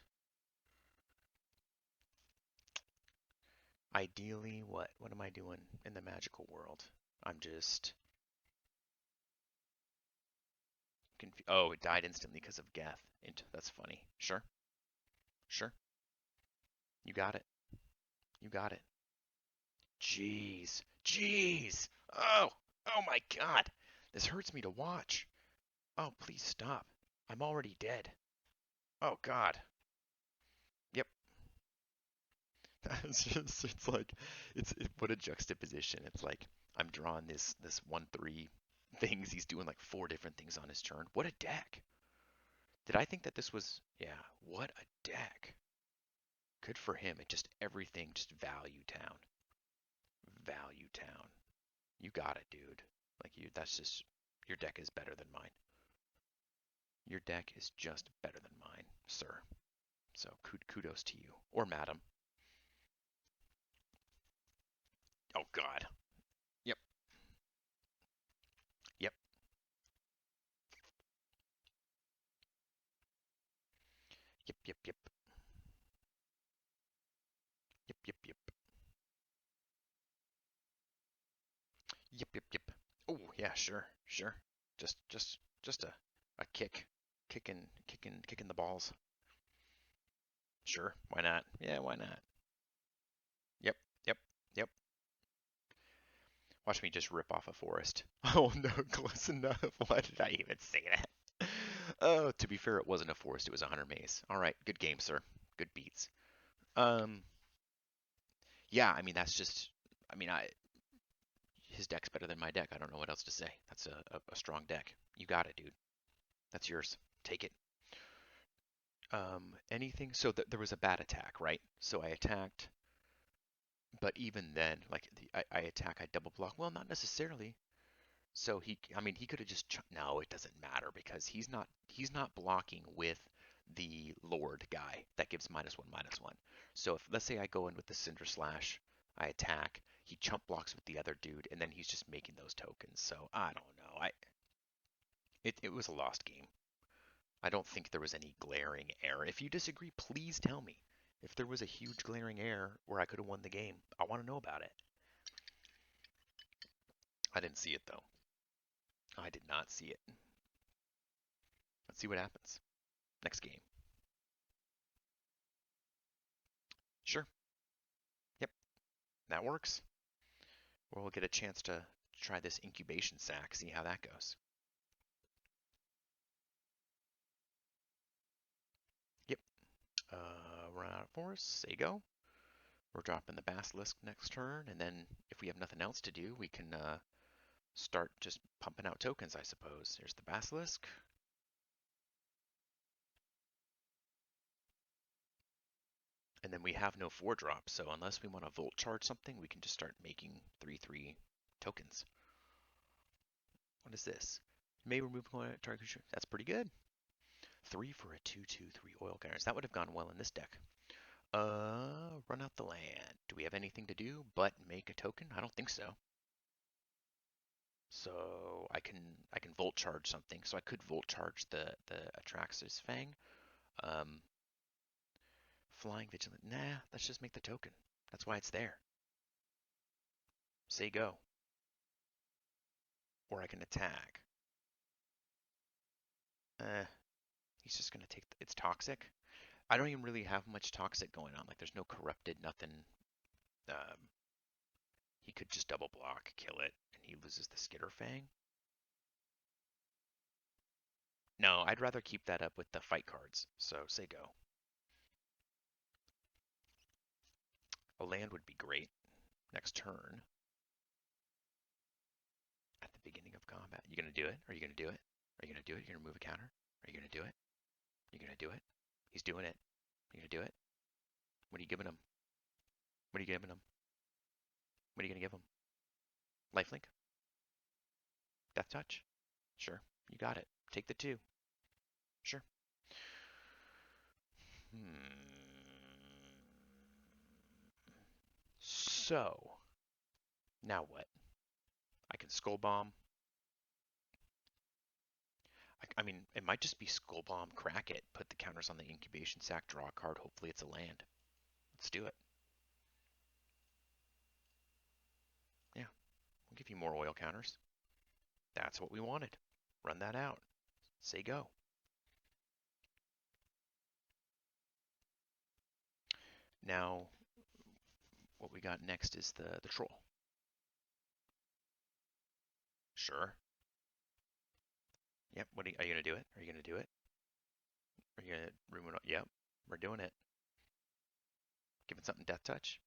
[SPEAKER 1] Ideally, what? What am I doing in the magical world? I'm just confused. Oh, it died instantly because of Geth. That's funny. Sure. Sure. You got it. You got it. Jeez. Jeez. Oh. Oh my god. This hurts me to watch. Oh, please stop. I'm already dead. Oh god. Yep. It's like what a juxtaposition. It's like I'm drawing this 1/3 things. He's doing like 4 different things on his turn. What a deck. Did I think that this was, yeah, what a deck. Good for him. It just everything just value town. Value town. You got it, dude. Like that's just your deck is better than mine. Your deck is just better than mine, sir. So kudos to you or madam. Oh god. Yep. Yep. Yep, yep, yep. Yep, yep, yep. Yep, yep, yep. Oh, yeah, sure, sure. Just a kicking the balls. Sure, why not? Yeah, why not? Yep, yep, yep. Watch me just rip off a forest. Oh no, close enough. Why did I even say that? Oh, to be fair, it wasn't a forest, it was a hunter maze. All right, good game, sir. Good beats. Um, yeah, I mean that's just, I mean I his deck's better than my deck. I don't know what else to say. That's a strong deck. You got it, dude. That's yours. Take it. Anything? So there was a bad attack, right? So I attacked, but even then, like I attack, I double block. Well, not necessarily. So I mean, he could have just. No, it doesn't matter because he's not blocking with the Lord guy that gives -1/-1. So if let's say I go in with the Cinder Slash, I attack, he chump blocks with the other dude, and then he's just making those tokens. So I don't know. It was a lost game. I don't think there was any glaring error. If you disagree, please tell me. If there was a huge glaring error where I could have won the game, I want to know about it. I didn't see it though. I did not see it. Let's see what happens. Next game. Sure. Yep, that works. We'll get a chance to try this incubation sack, see how that goes. Yep. Run out of forest. Say go. We're dropping the basilisk next turn, and then if we have nothing else to do, we can start just pumping out tokens, I suppose. Here's the basilisk. And then we have no 4-drop, so unless we want to volt charge something, we can just start making 3/3 tokens. What is this? May remove target. That's pretty good. 3 for a 2/2/3 oil counters. That would have gone well in this deck. Run out the land. Do we have anything to do but make a token? I don't think so. So I can volt charge something. So I could volt charge the Atraxis Fang. Um, Flying Vigilant. Nah, let's just make the token. That's why it's there. Say go. Or I can attack. He's just gonna take. It's toxic. I don't even really have much toxic going on. Like there's no corrupted, nothing. Um, he could just double block, kill it, and he loses the Skitter Fang. No, I'd rather keep that up with the fight cards. So say go. A land would be great next turn at the beginning of combat. You gonna do it? Are you gonna do it? Are you gonna do it? You're gonna move a counter? Are you gonna do it? You're gonna do it? He's doing it. You gonna do it? What are you giving him? What are you giving him? What are you gonna give him? Lifelink? Death touch? Sure. You got it. Take the 2. Sure. So, now what? I can Skull Bomb. I mean, it might just be Skull Bomb, crack it, put the counters on the incubation sac, draw a card. Hopefully it's a land. Let's do it. Yeah, we'll give you more oil counters. That's what we wanted. Run that out. Say go. Now, what we got next is the troll. Sure. Yep. Are you gonna do it? Are you gonna do it? Are you gonna remove it? Yep. We're doing it. Give it something death touch.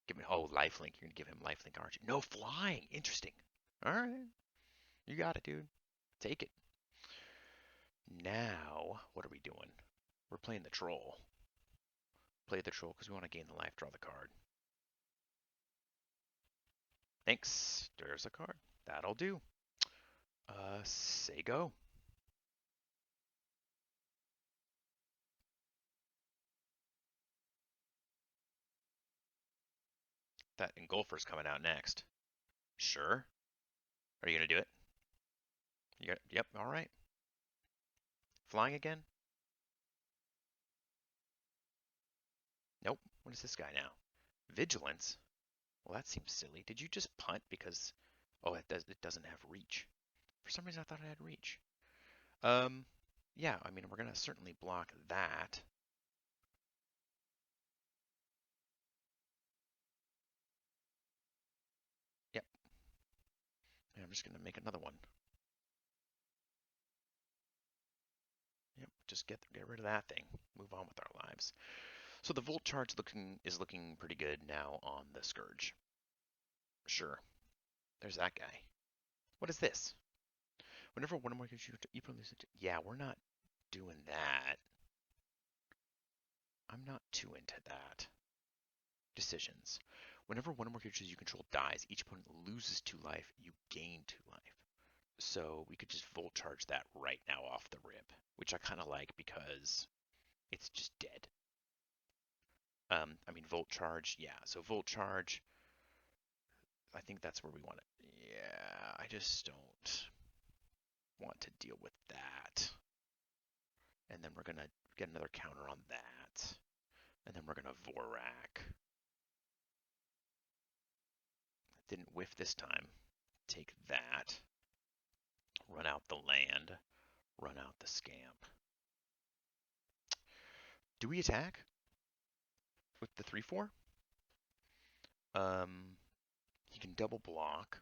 [SPEAKER 1] Give me lifelink. You're gonna give him lifelink, aren't you? No flying. Interesting. All right. You got it, dude. Take it. Now, what are we doing? We're playing the troll. Play the troll because we want to gain the life, draw the card. Thanks. There's a card. That'll do. Say go. That engulfer's coming out next. Sure. Are you gonna do it? You got. Yep. All right. Flying again? Nope. What is this guy now? Vigilance? Well, that seems silly. Did you just punt because? Oh, it doesn't have reach. For some reason, I thought it had reach. Yeah. I mean, we're gonna certainly block that. Yep. And I'm just gonna make another one. Yep. Just get rid of that thing. Move on with our lives. So the volt charge is looking pretty good now on the Scourge. Sure. There's that guy. What is this? Whenever one or more gives you yeah, we're not doing that. I'm not too into that. Decisions. Whenever one or more creatures you control dies, each opponent loses 2 life, you gain 2 life. So we could just volt charge that right now off the rip, which I kind of like because it's just dead. I mean, volt charge, yeah. So volt charge, I think that's where we want it. Yeah, I just don't want to deal with that. And then we're gonna get another counter on that. And then we're gonna Vorak. Didn't whiff this time. Take that. Run out the land. Run out the scamp. Do we attack with the 3/4? He can double block.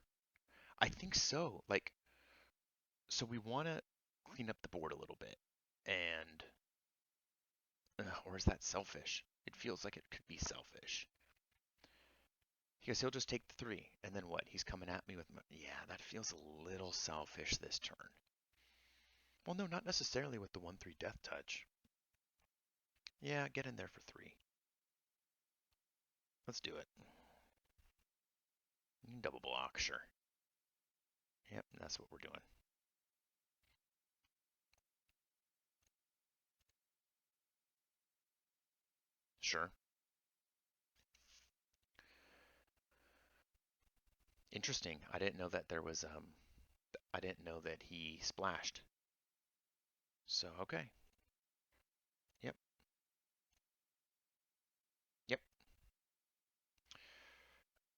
[SPEAKER 1] I think so. Like, so we want to clean up the board a little bit, and or is that selfish? It feels like it could be selfish. Because he'll just take the 3, and then what? He's coming at me with yeah, that feels a little selfish this turn. Well, no, not necessarily with the 1/3 death touch. Yeah, get in there for 3. Let's do it. Double block, sure. Yep, that's what we're doing. Sure. Interesting. I didn't know that there was I didn't know that he splashed. So okay. Yep. Yep.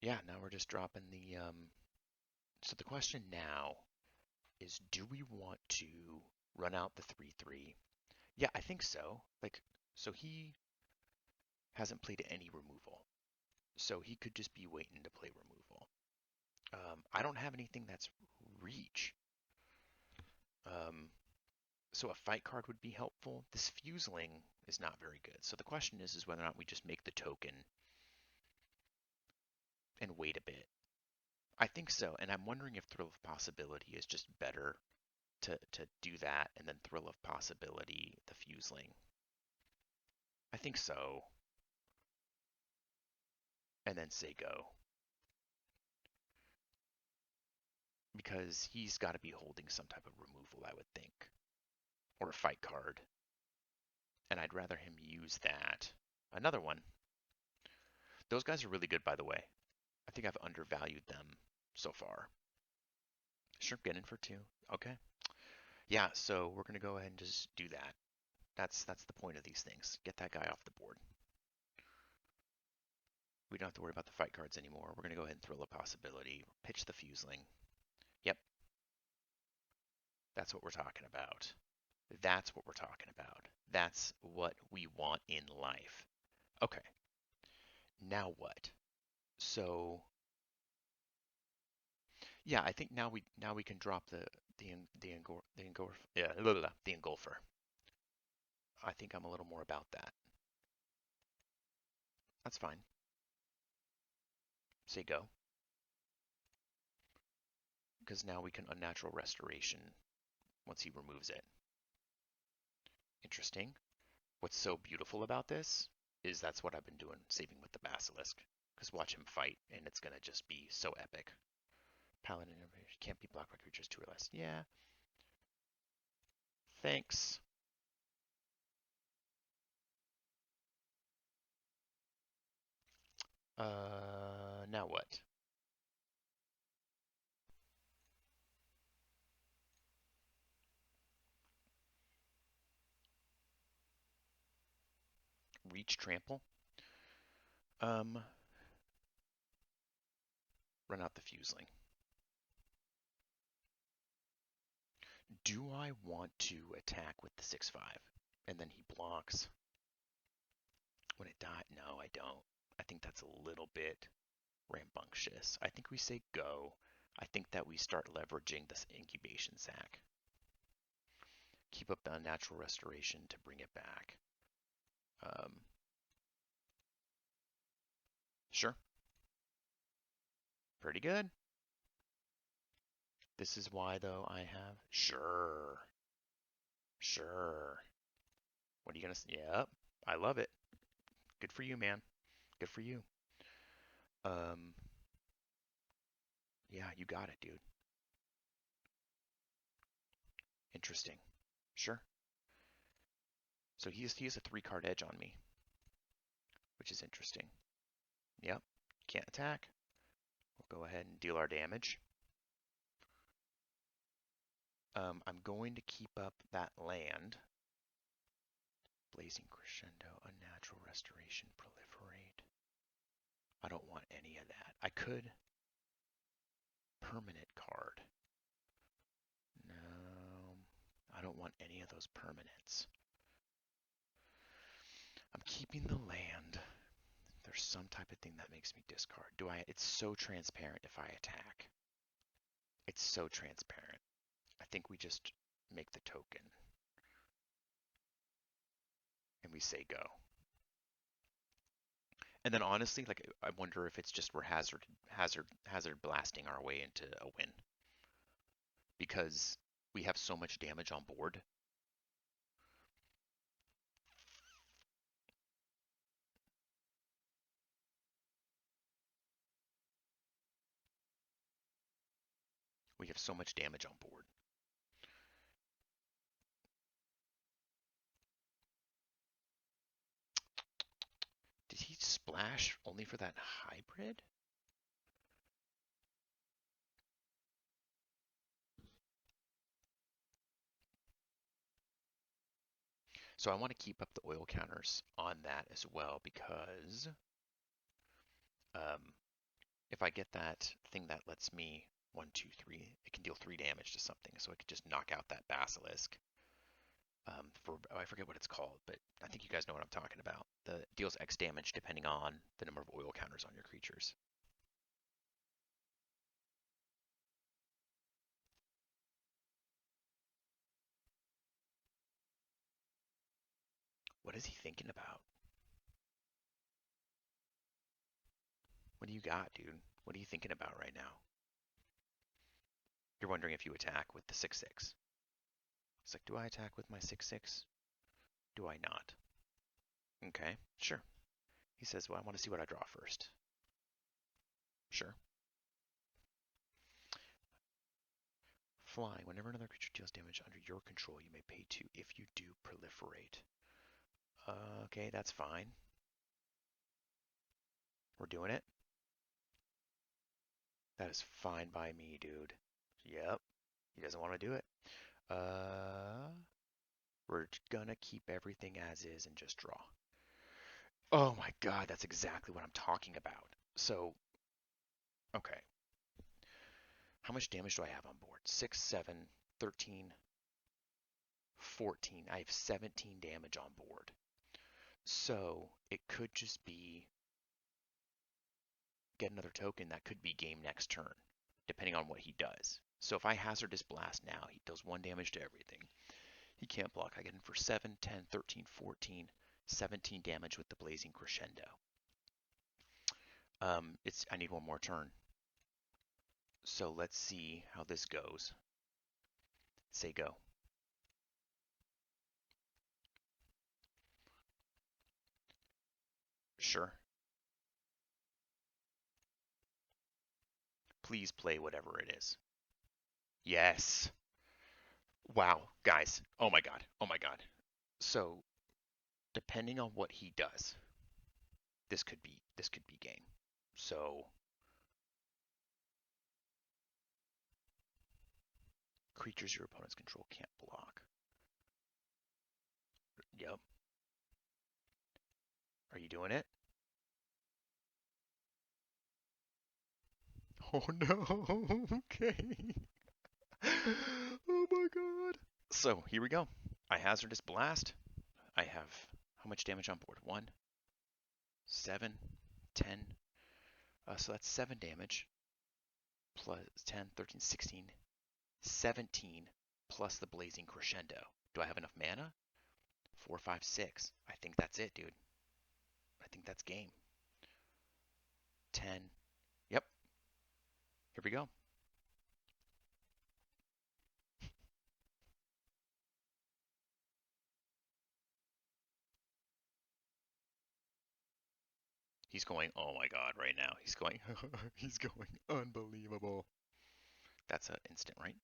[SPEAKER 1] Yeah, now we're just dropping the so the question now is, do we want to run out the 3/3? Yeah, I think so. Like, so he hasn't played any removal. So he could just be waiting to play removal. I don't have anything that's reach. Um, so a fight card would be helpful. This Fuseling is not very good. So the question is whether or not we just make the token and wait a bit. I think so, and I'm wondering if Thrill of Possibility is just better to do that, and then Thrill of Possibility, the Fuseling. I think so, and then say go. Because he's got to be holding some type of removal, I would think, or a fight card, and I'd rather him use that. Another one. Those guys are really good, by the way. I think I've undervalued them so far. Sure, get in for two. Okay. Yeah, so we're gonna go ahead and just do that. That's the point of these things. Get that guy off the board. We don't have to worry about the fight cards anymore. We're gonna go ahead and throw a possibility. Pitch the Fuseling. Yep, that's what we're talking about. That's what we're talking about. That's what we want in life. Okay, now what? So yeah, I think now we can drop the engulfer. I think I'm a little more about that. That's fine. Say go. Because now we can unnatural restoration once he removes it. Interesting. What's so beautiful about this is that's what I've been doing, saving with the Basilisk. Because watch him fight, and it's going to just be so epic. Paladin can't be blocked by creatures 2 or less. Yeah. Thanks. Now what? Reach trample. Um, Run out the Fuseling. Do I want to attack with the 6/5? And then he blocks. When it died, no, I don't. I think that's a little bit rambunctious. I think we say go. I think that we start leveraging this incubation sac. Keep up the natural restoration to bring it back. Um, sure. Pretty good. This is why, though, I have. Sure. Sure. What are you going to say? Yep. I love it. Good for you, man. Good for you. Um, yeah, you got it, dude. Interesting. Sure. So he has a 3-card edge on me, which is interesting. Yep. Can't attack. We'll go ahead and deal our damage. I'm going to keep up that land. Blazing Crescendo, Unnatural Restoration, Proliferate. I don't want any of that. I could. Permanent card. No, I don't want any of those permanents. I'm keeping the land. There's some type of thing that makes me discard. It's so transparent if I attack. It's so transparent. I think we just make the token. And we say go. And then honestly, like I wonder if it's just we're hazard blasting our way into a win. Because we have so much damage on board. We have so much damage on board. splash only for that hybrid? So I want to keep up the oil counters on that as well because um, if I get that thing that lets me 1, 2, 3, it can deal 3 damage to something. So I could just knock out that basilisk. I forget what it's called, but I think you guys know what I'm talking about. The deals X damage depending on the number of oil counters on your creatures. What is he thinking about? What do you got, dude? What are you thinking about right now? You're wondering if you attack with the 6/6. It's like, do I attack with my 6/6? Do I not? Okay, sure. He says, well, I want to see what I draw first. Sure. Flying. Whenever another creature deals damage under your control, you may pay 2. If you do, proliferate. Okay, that's fine. We're doing it. That is fine by me, dude. Yep. He doesn't want to do it. We're gonna keep everything as is and just draw. Oh my god, that's exactly what I'm talking about. So, okay. How much damage do I have on board? 6, 7, 13, 14. I have 17 damage on board. So, it could just be get another token. That could be game next turn, depending on what he does. So if I Hazardous Blast now, he does 1 damage to everything. He can't block. I get him for 7, 10, 13, 14, 17 damage with the Blazing Crescendo. I need 1 more turn. So let's see how this goes. Say go. Sure. Please play whatever it is. Yes. Wow, guys. Oh my god. Oh my god. So, depending on what he does, this could be game. So, creatures your opponents control can't block. Yep. Are you doing it? Oh no. Okay. Oh my god. So, here we go. I Hazardous Blast. I have how much damage on board? 1, 7, 10. So that's 7 damage plus 10, 13, 16, 17 plus the Blazing Crescendo. Do I have enough mana? 4, 5, 6. I think that's it, dude. I think that's game. 10. Yep. Here we go. He's going, oh my god, right now. He's going, he's going, unbelievable. That's an instant, right?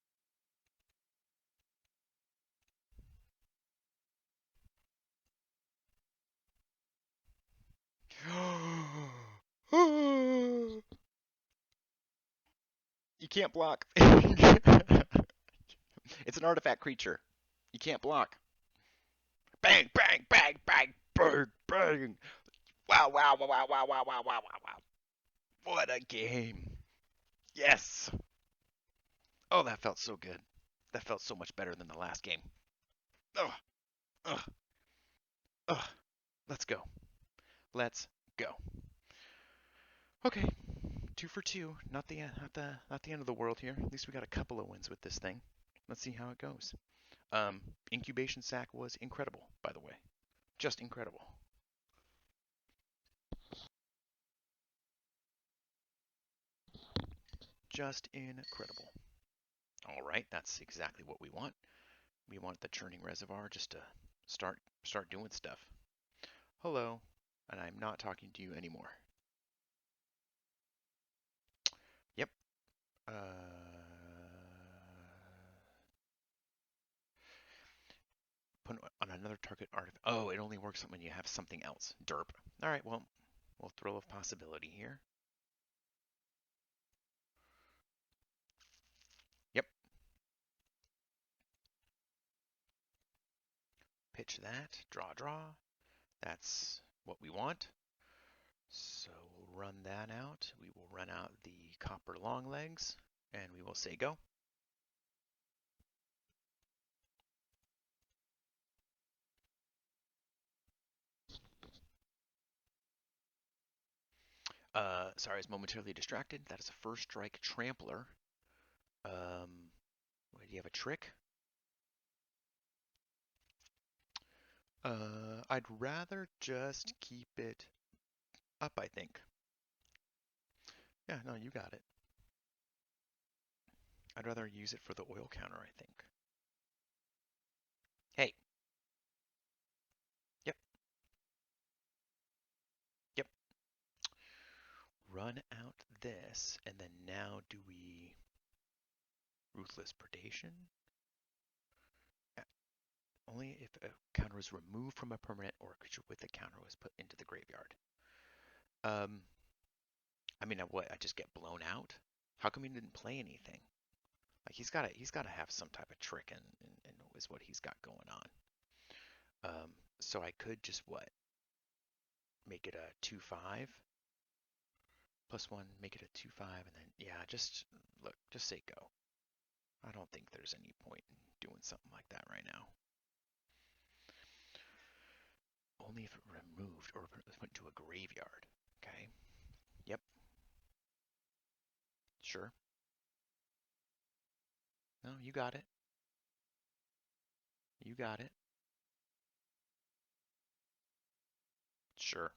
[SPEAKER 1] You can't block. It's an artifact creature. You can't block. Bang, bang, bang, bang, bang, bang. Wow, wow, wow, wow, wow, wow, wow, wow, wow. What a game. Yes. Oh, that felt so good. That felt so much better than the last game. Ugh, ugh, ugh. Let's go. Let's go. Okay, 2 for 2. Not the end of the world here. At least we got a couple of wins with this thing. Let's see how it goes. Incubation sack was incredible, by the way. Just incredible. Just incredible. All right, that's exactly what we want. We want the churning reservoir just to start doing stuff. Hello, and I'm not talking to you anymore. Yep. Put on another target artifact. Oh, it only works when you have something else. Derp. All right, well, We'll throw a possibility here. Yep. Pitch that. Draw. That's what we want. So we'll run that out. We will run out the copper long legs, and we will say go. Sorry, I was momentarily distracted. That is a first strike trampler. Do you have a trick? I'd rather just keep it up, I think. Yeah, no, you got it. I'd rather use it for the oil counter, I think. Hey. Yep. Yep. Run out this, and then now do we ruthless predation? Only if a counter is removed from a permanent or a creature with a counter was put into the graveyard. I mean, what? I just get blown out? How come he didn't play anything? Like he's gotta have some type of trick in is what he's got going on. So I could just what? Make it a 2/5 +1, make it a 2/5, and then yeah, just look, just say go. I don't think there's any point in doing something like that right now. Only if it removed or went to a graveyard. Okay. Yep. Sure. No, you got it. You got it. Sure.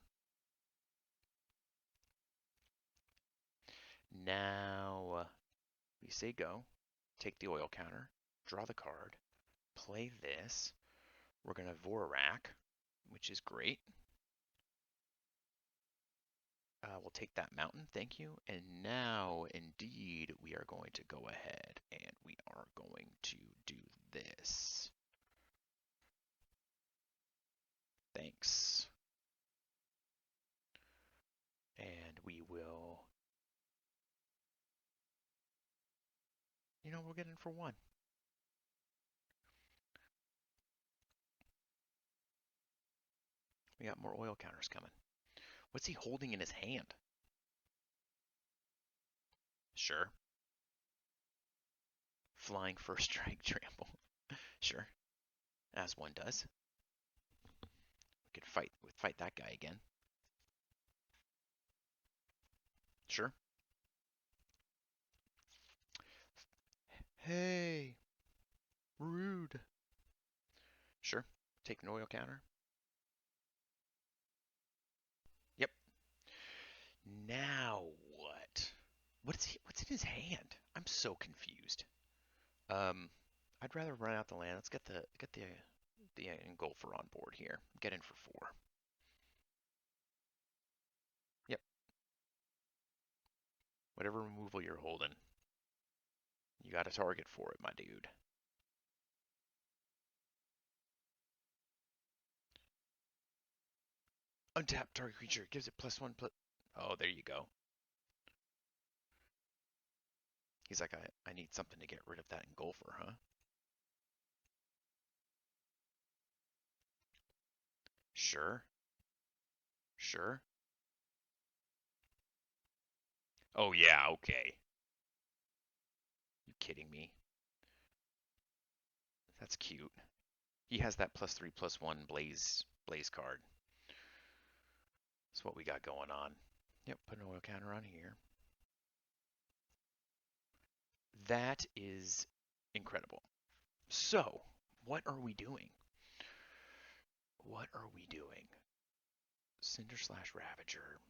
[SPEAKER 1] Now we say go. Take the oil counter. Draw the card. Play this. We're gonna Vorak, which is great. We'll take that mountain, thank you. And now, indeed, we are going to go ahead and we are going to do this. Thanks. And we will, we'll get in for one. We got more oil counters coming. What's he holding in his hand? Sure. Flying first strike trample. Sure. As one does. We could fight that guy again. Sure. Hey. Rude. Sure. Take an oil counter. Yep. Now what? What's in his hand? I'm so confused. I'd rather run out the land. Let's get the engulfer on board here. Get in for 4. Yep. Whatever removal you're holding, you got a target for it, my dude. Untap target creature gives it +1 plus. Oh, there you go. He's like, I need something to get rid of that engulfer, huh? Sure. Sure. Oh yeah, okay. You kidding me? That's cute. He has that +3/+1 blaze card. That's what we got going on. Yep, put an oil counter on here. That is incredible. So, what are we doing? What are we doing? Cinder/Ravager,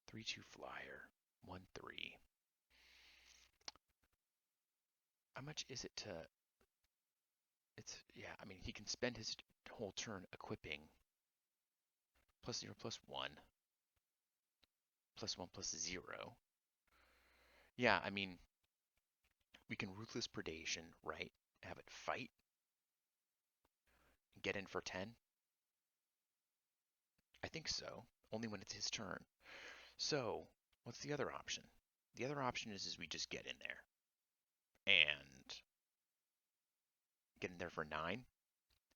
[SPEAKER 1] 3/2 flyer, 1/3. How much is it to? Yeah, I mean, he can spend his whole turn equipping +0/+1, +1/+0. Yeah, I mean, we can Ruthless Predation, right? Have it fight, get in for 10. I think so. only when it's his turn. So, what's the other option? The other option is we just get in there and get in there for 9.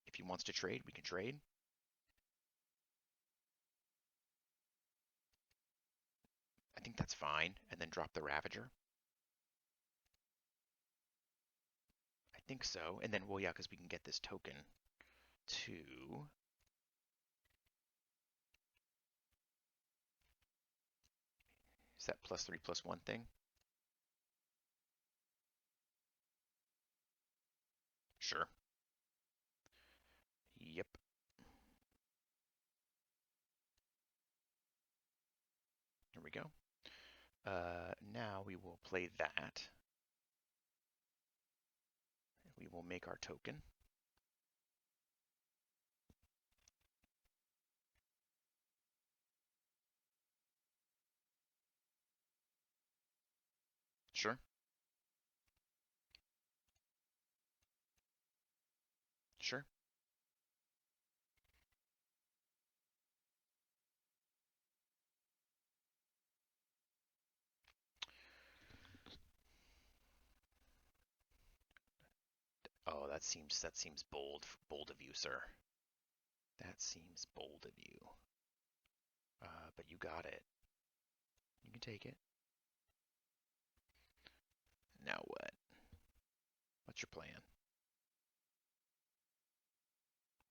[SPEAKER 1] If he wants to trade, we can trade. I think that's fine. And then drop the Ravager. I think so. And then, well, yeah, because we can get this token to... Is that +3/+1 thing? Sure. Yep. Here we go. Now we will play that. We will make our token. Sure. Sure. Oh, that seems bold of you, sir. That seems bold of you. But you got it. You can take it. Now what? What's your plan?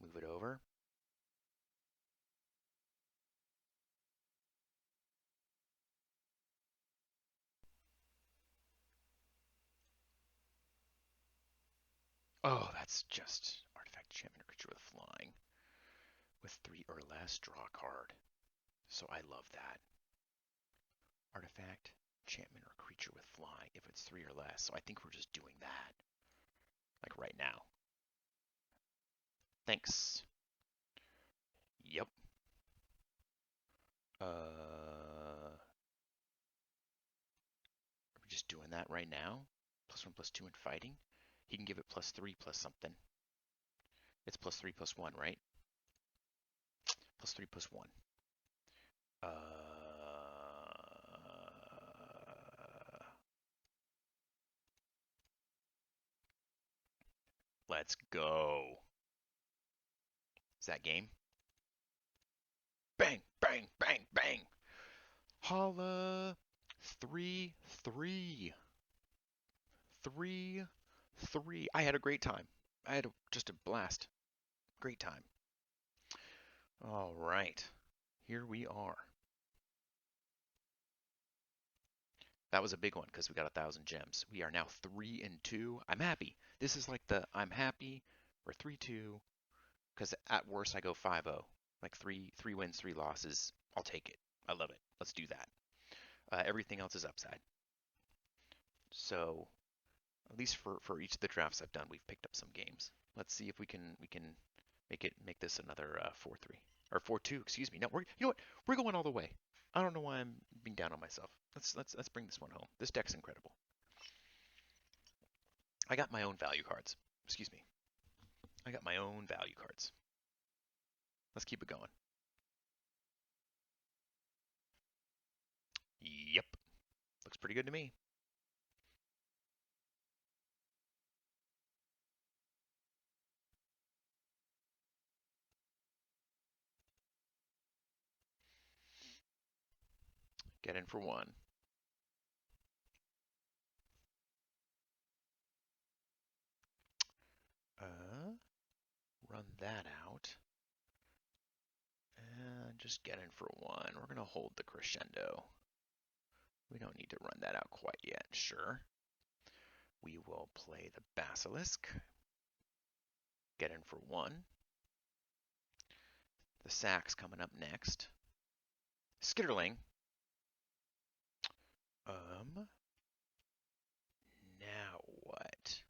[SPEAKER 1] Move it over? Oh, that's just artifact enchantment creature with flying. With 3 or less, draw a card. So I love that. Artifact, enchantment, or creature with flying if it's 3 or less. So I think we're just doing that. Like right now. Thanks. Yep. Are we just doing that right now? +1/+2 in fighting? He can give it +3 something. It's +3/+1, right? +3/+1. Uh, let's go. Is that game? Bang, bang, bang, bang. Holla. 3-3. 3-3. I had a great time. I had just a blast. Great time. All right. Here we are. That was a big one because we got 1,000 gems. We are now 3-2. I'm happy. This is like the I'm happy. We're 3-2. Because at worst I go 5-0. Like three wins, 3 losses. I'll take it. I love it. Let's do that. Everything else is upside. So at least for each of the drafts I've done, we've picked up some games. Let's see if we can make this another 4-3 or 4-2. Excuse me. No, you know what? We're going all the way. I don't know why I'm being down on myself. Let's bring this one home. This deck's incredible. I got my own value cards. Excuse me. I got my own value cards. Let's keep it going. Yep. Looks pretty good to me. Get in for 1. Run that out. And just get in for 1. We're going to hold the crescendo. We don't need to run that out quite yet. Sure. We will play the basilisk. Get in for 1. The sack's coming up next. Skitterling. Now what?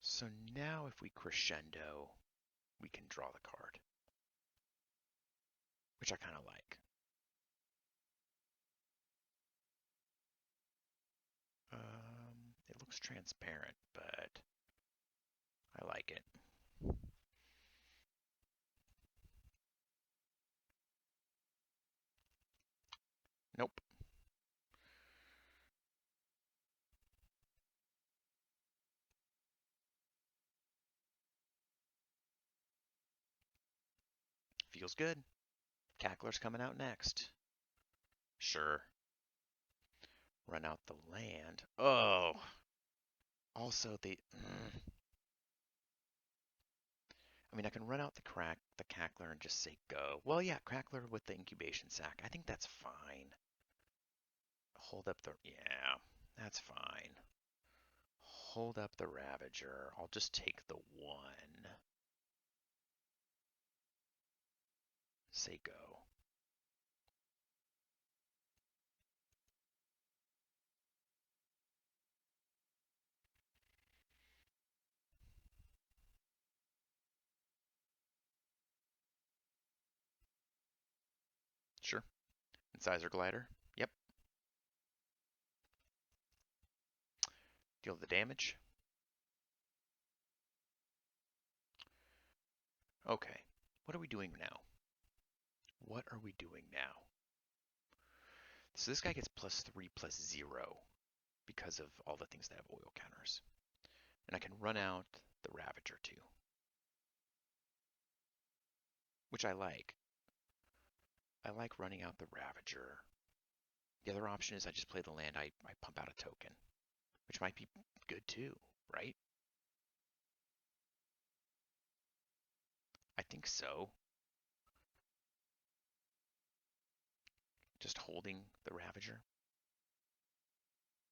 [SPEAKER 1] So now if we crescendo, we can draw the card, which I kind of like. It looks transparent, but I like it. Nope. Feels good. Cackler's coming out next. Sure. Run out the land. Oh. Also, I mean, I can run out the Cackler and just say go. Well, yeah, Cackler with the incubation sac. I think that's fine. Hold up the, yeah, that's fine. Hold up the Ravager. I'll just take the one. Say go. Sure. Incisor Glider. Yep. Deal the damage. Okay. What are we doing now? What are we doing now? So this guy gets +3/+0 because of all the things that have oil counters. And I can run out the Ravager too, which I like. I like running out the Ravager. The other option is I just play the land, I pump out a token, which might be good too, right? I think so. Just holding the Ravager,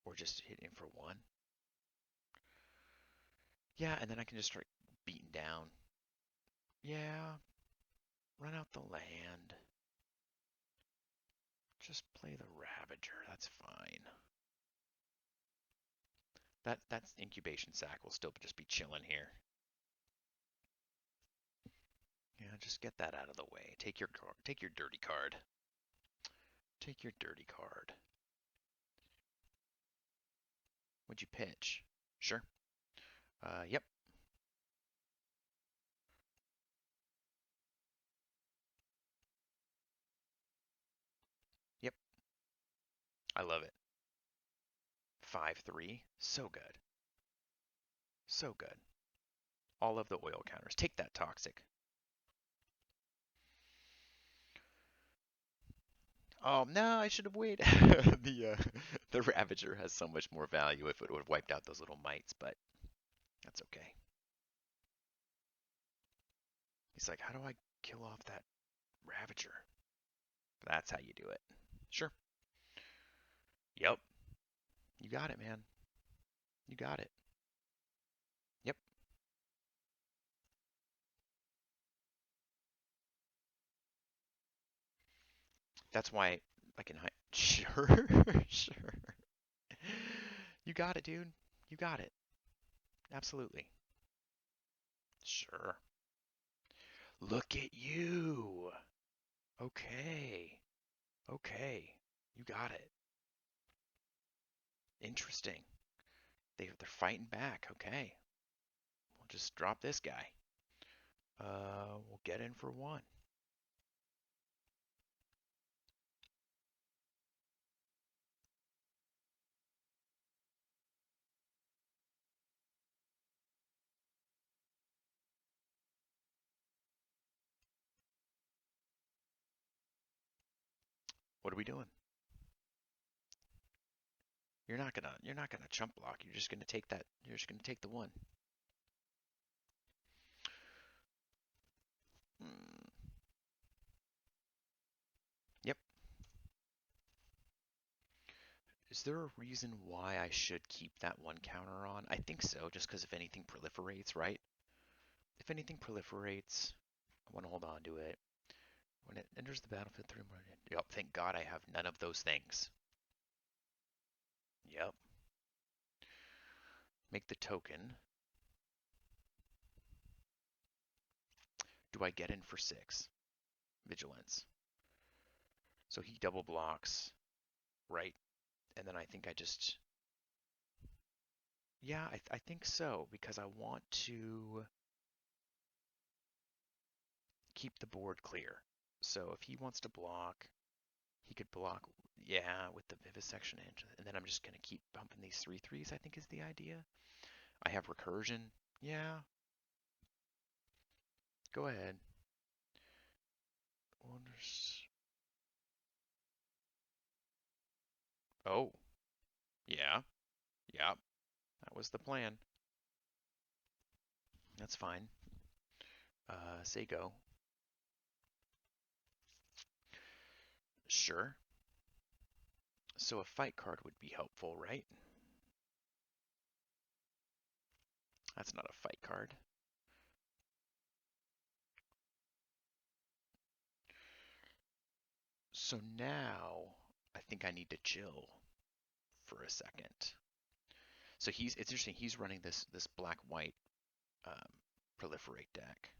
[SPEAKER 1] or just hitting for one. Yeah, and then I can just start beating down. Yeah, run out the land. Just play the Ravager, that's fine. That's incubation sac will still just be chilling here. Yeah, just get that out of the way. Take your dirty card. Take your dirty card. Would you pitch? Sure. Yep. Yep. I love it. 5/3. So good. So good. All of the oil counters. Take that toxic. Oh no, I should have waited. The Ravager has so much more value if it would have wiped out those little mites, but that's okay. He's like, how do I kill off that Ravager? That's how you do it. Sure. Yep. You got it, man. You got it. Yep. That's why I can hide. Sure. Sure. You got it, dude. You got it. Absolutely. Sure. Look at you. Okay. Okay. You got it. Interesting. They're fighting back. Okay. We'll just drop this guy. We'll get in for one. What are we doing? You're not gonna chump block. You're just gonna take that. You're just gonna take the one. Mm, yep. Is there a reason why I should keep that one counter on? I think so, just because if anything proliferates, right? If anything proliferates, I want to hold on to it. When it enters the battlefield, 3 more. Yep, thank God I have none of those things. Yep. Make the token. Do I get in for 6? Vigilance. So he double blocks, right? And then I think I just, yeah, I think so, because I want to keep the board clear. So if he wants to block, He could block, yeah, with the Vivisection engine. And then I'm just going to keep pumping these 3/3s, I think is the idea. I have recursion. Yeah, go ahead. Wonders. Oh, yeah, yeah, that was the plan. That's fine. Say go. Sure. So a fight card would be helpful, right? That's not a fight card. So now I think I need to chill for a second. So it's interesting, he's running this black white proliferate deck.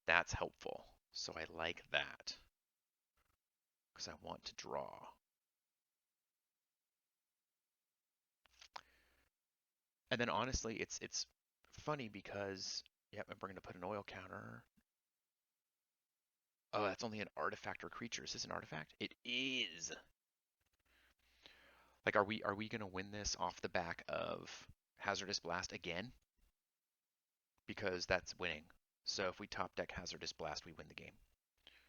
[SPEAKER 1] That's helpful. So I like that because I want to draw. And then honestly, it's funny because yep, I'm going to put an oil counter. Oh, that's only an artifact or creature. Is this an artifact? It is. Like, are we going to win this off the back of Hazardous Blast again? Because that's winning. So if we top deck Hazardous Blast, we win the game.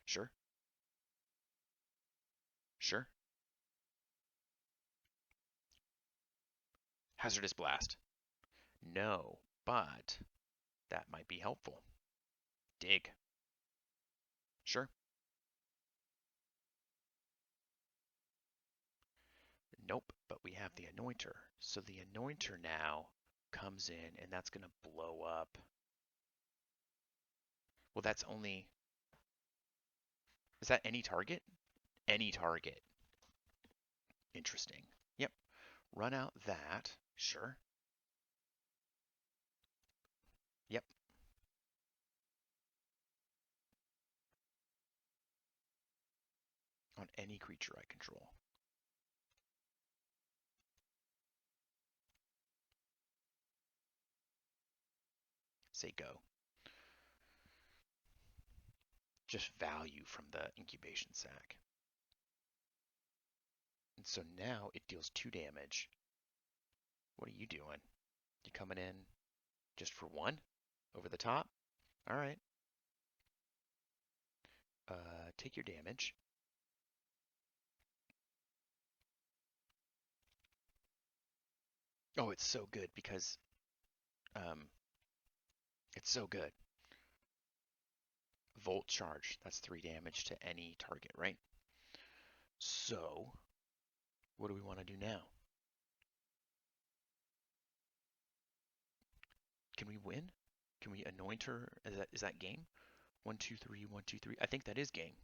[SPEAKER 1] Sure. Sure. Hazardous Blast. No, but that might be helpful. Dig. Sure. Nope, but we have the Anointer. So the Anointer now comes in, and that's going to blow up. Well, that's only... Is that any target? Any target. Interesting. Yep. Run out that. Sure. Yep. On any creature I control. Say go. Just value from the incubation sac. And so now it deals 2 damage. What are you doing? You coming in just for 1? Over the top? Alright. Take your damage. Oh, it's so good because um, it's so good. Volt charge. That's 3 damage to any target, right? So, what do we want to do now? Can we win? Can we anoint her? Is that game? 1, 2, 3, 1, 2, 3. I think that is game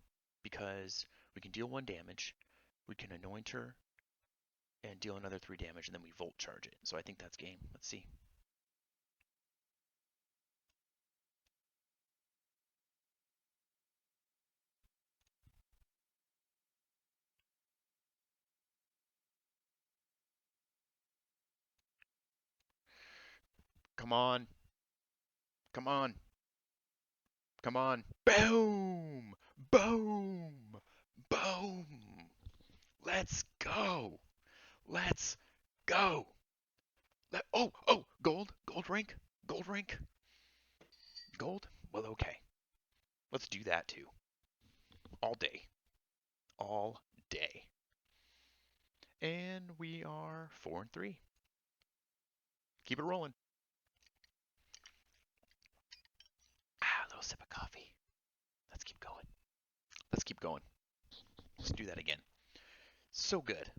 [SPEAKER 1] because we can deal 1 damage, we can anoint her, and deal another 3 damage, and then we volt charge it. So I think that's game. Let's see. Come on. Come on. Come on. Boom! Boom! Boom! Let's go! Let's go! Oh! Gold rank? Gold rank? Gold? Well, okay. Let's do that too. All day. All day. And we are 4-3. Keep it rolling. A little sip of coffee. Let's keep going. Let's keep going. Let's do that again. So good.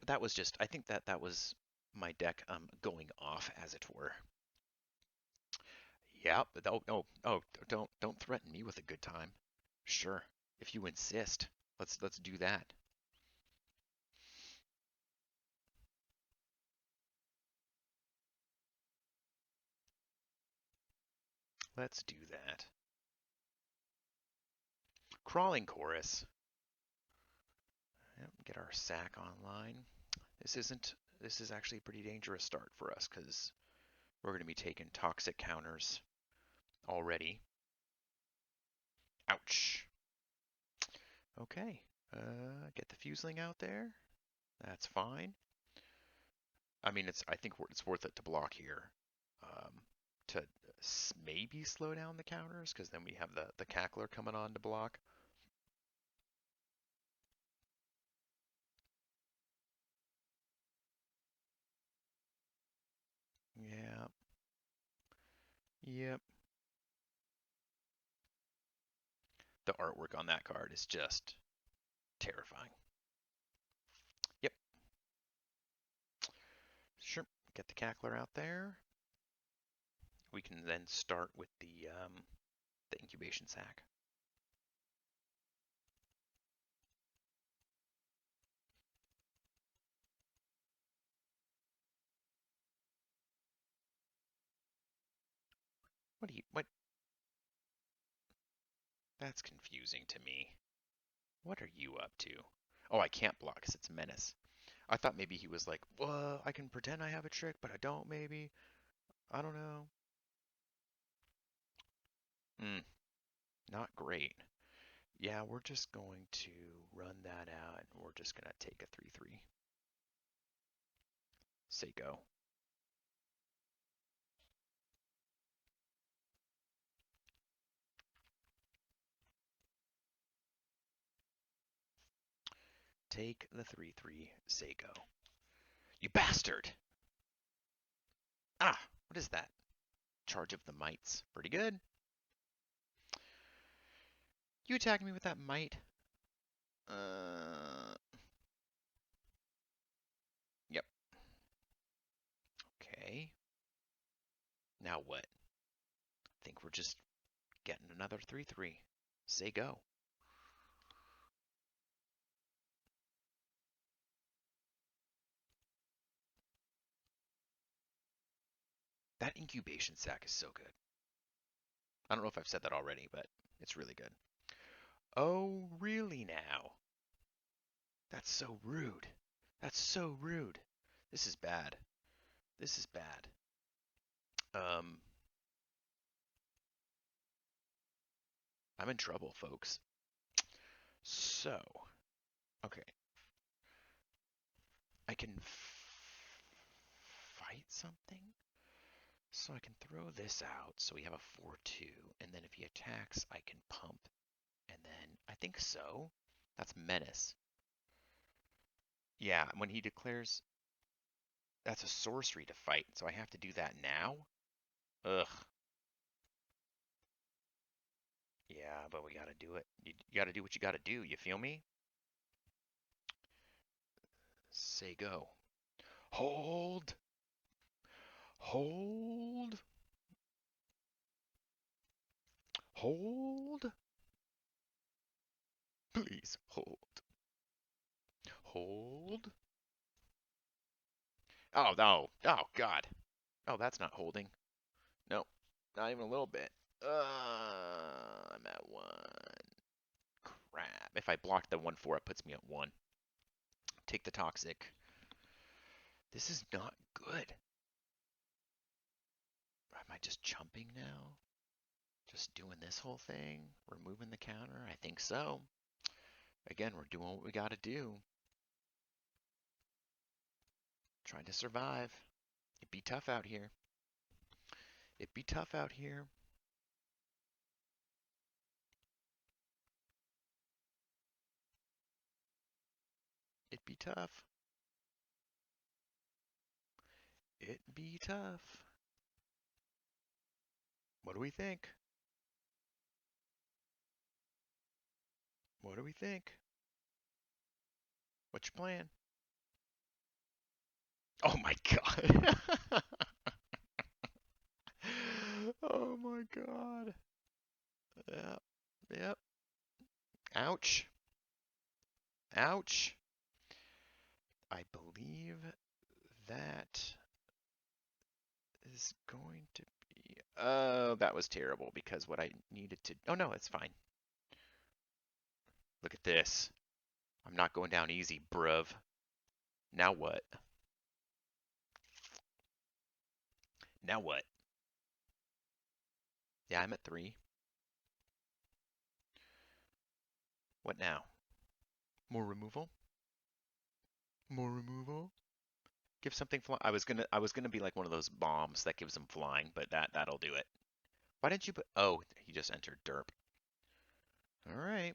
[SPEAKER 1] That was just, I think that was my deck going off, as it were. Yeah, but don't threaten me with a good time. Sure, if you insist. Let's do that. Let's do that. Crawling Chorus. Yep, get our sack online. This is actually a pretty dangerous start for us because we're going to be taking toxic counters already. Ouch. Okay. Get the fuseling out there. That's fine. I mean, I think it's worth it to block here, to maybe slow down the counters, because then we have the cackler coming on to block. Yeah. Yep. The artwork on that card is just terrifying. Yep. Sure. Get the cackler out there. We can then start with the incubation sac. What? That's confusing to me. What are you up to? Oh, I can't block because it's menace. I thought maybe he was like, well, I can pretend I have a trick, but I don't maybe. I don't know. Not great. Yeah, we're just going to run that out and we're just going to take a 3-3. Say go. Take the 3-3. Say go. You bastard! Ah, what is that? Charge of the mites. Pretty good. You attack me with that mite? Yep. Okay. Now what? I think we're just getting another 3-3. Say go. That incubation sac is so good. I don't know if I've said that already, but it's really good. Oh, really now? That's so rude. That's so rude. This is bad. This is bad. Um, I'm in trouble, folks. So, okay. I can fight something? So I can throw this out. So we have a 4-2. And then if he attacks, I can pump. And then, I think so. That's menace. Yeah, when he declares, that's a sorcery to fight. So I have to do that now? Ugh. Yeah, but we gotta do it. You gotta do what you gotta do. You feel me? Say go. Hold. Hold. Hold. Please hold. Hold. Oh, no. Oh, God. Oh, that's not holding. No, not even a little bit. I'm at 1. Crap. If I block the 1-4, it puts me at 1. Take the toxic. This is not good. Am I just chumping now? Just doing this whole thing? Removing the counter? I think so. Again, we're doing what we gotta do. Trying to survive. It'd be tough out here. It'd be tough out here. It'd be tough. It'd be tough. What do we think? What do we think? What's your plan? Oh my god. Oh my god. Yep. Yep. Ouch. Ouch. I believe that is going to be. Oh, that was terrible because what I needed to. Oh no, it's fine. Look at this. I'm not going down easy, bruv. Now what? Now what? Yeah, I'm at 3. What now? More removal. More removal. Give something fly. I was gonna be like one of those bombs that gives them flying, but that'll do it. Why didn't you put? Oh, he just entered derp. All right.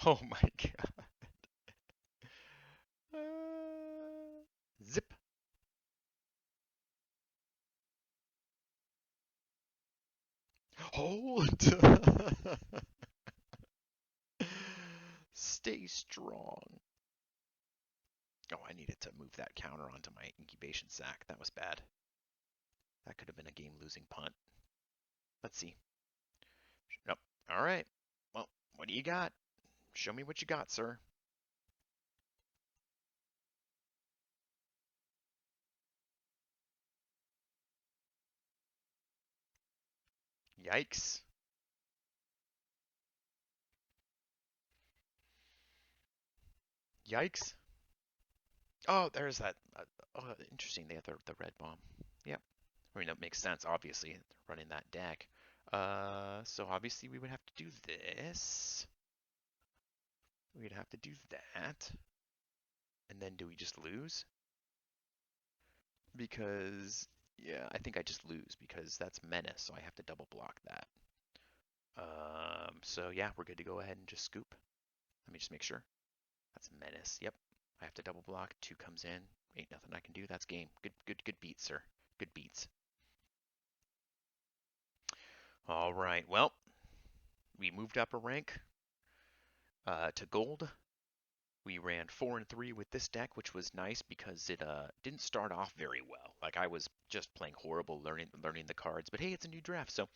[SPEAKER 1] Oh my god. Zip. Hold. Stay strong. Oh, I needed to move that counter onto my incubation sack. That was bad. That could have been a game-losing punt. Let's see. Nope. All right. Well, what do you got? Show me what you got, sir. Yikes. Yikes. Oh, there's that. Oh, interesting. They have the red bomb. Yep. I mean, that makes sense, obviously. They're running that deck. So obviously we would have to do this. We'd have to do that. And then do we just lose? Because, yeah, I think I just lose because that's menace, so I have to double block that. So yeah, we're good to go ahead and just scoop. Let me just make sure. That's menace. Yep. I have to double block. 2 comes in. Ain't nothing I can do. That's game. Good beats, sir. Good beats. All right. Well, we moved up a rank to gold. We ran 4 and 3 with this deck, which was nice because it didn't start off very well. Like I was just playing horrible, learning the cards. But hey, it's a new draft, so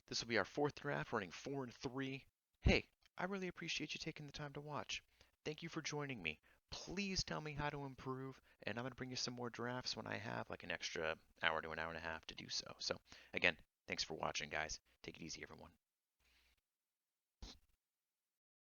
[SPEAKER 1] this will be our 4th draft, running 4 and 3. Hey, I really appreciate you taking the time to watch. Thank you for joining me. Please tell me how to improve, and I'm going to bring you some more drafts when I have like an extra hour to an hour and a half to do so. So again, thanks for watching, guys. Take it easy, everyone.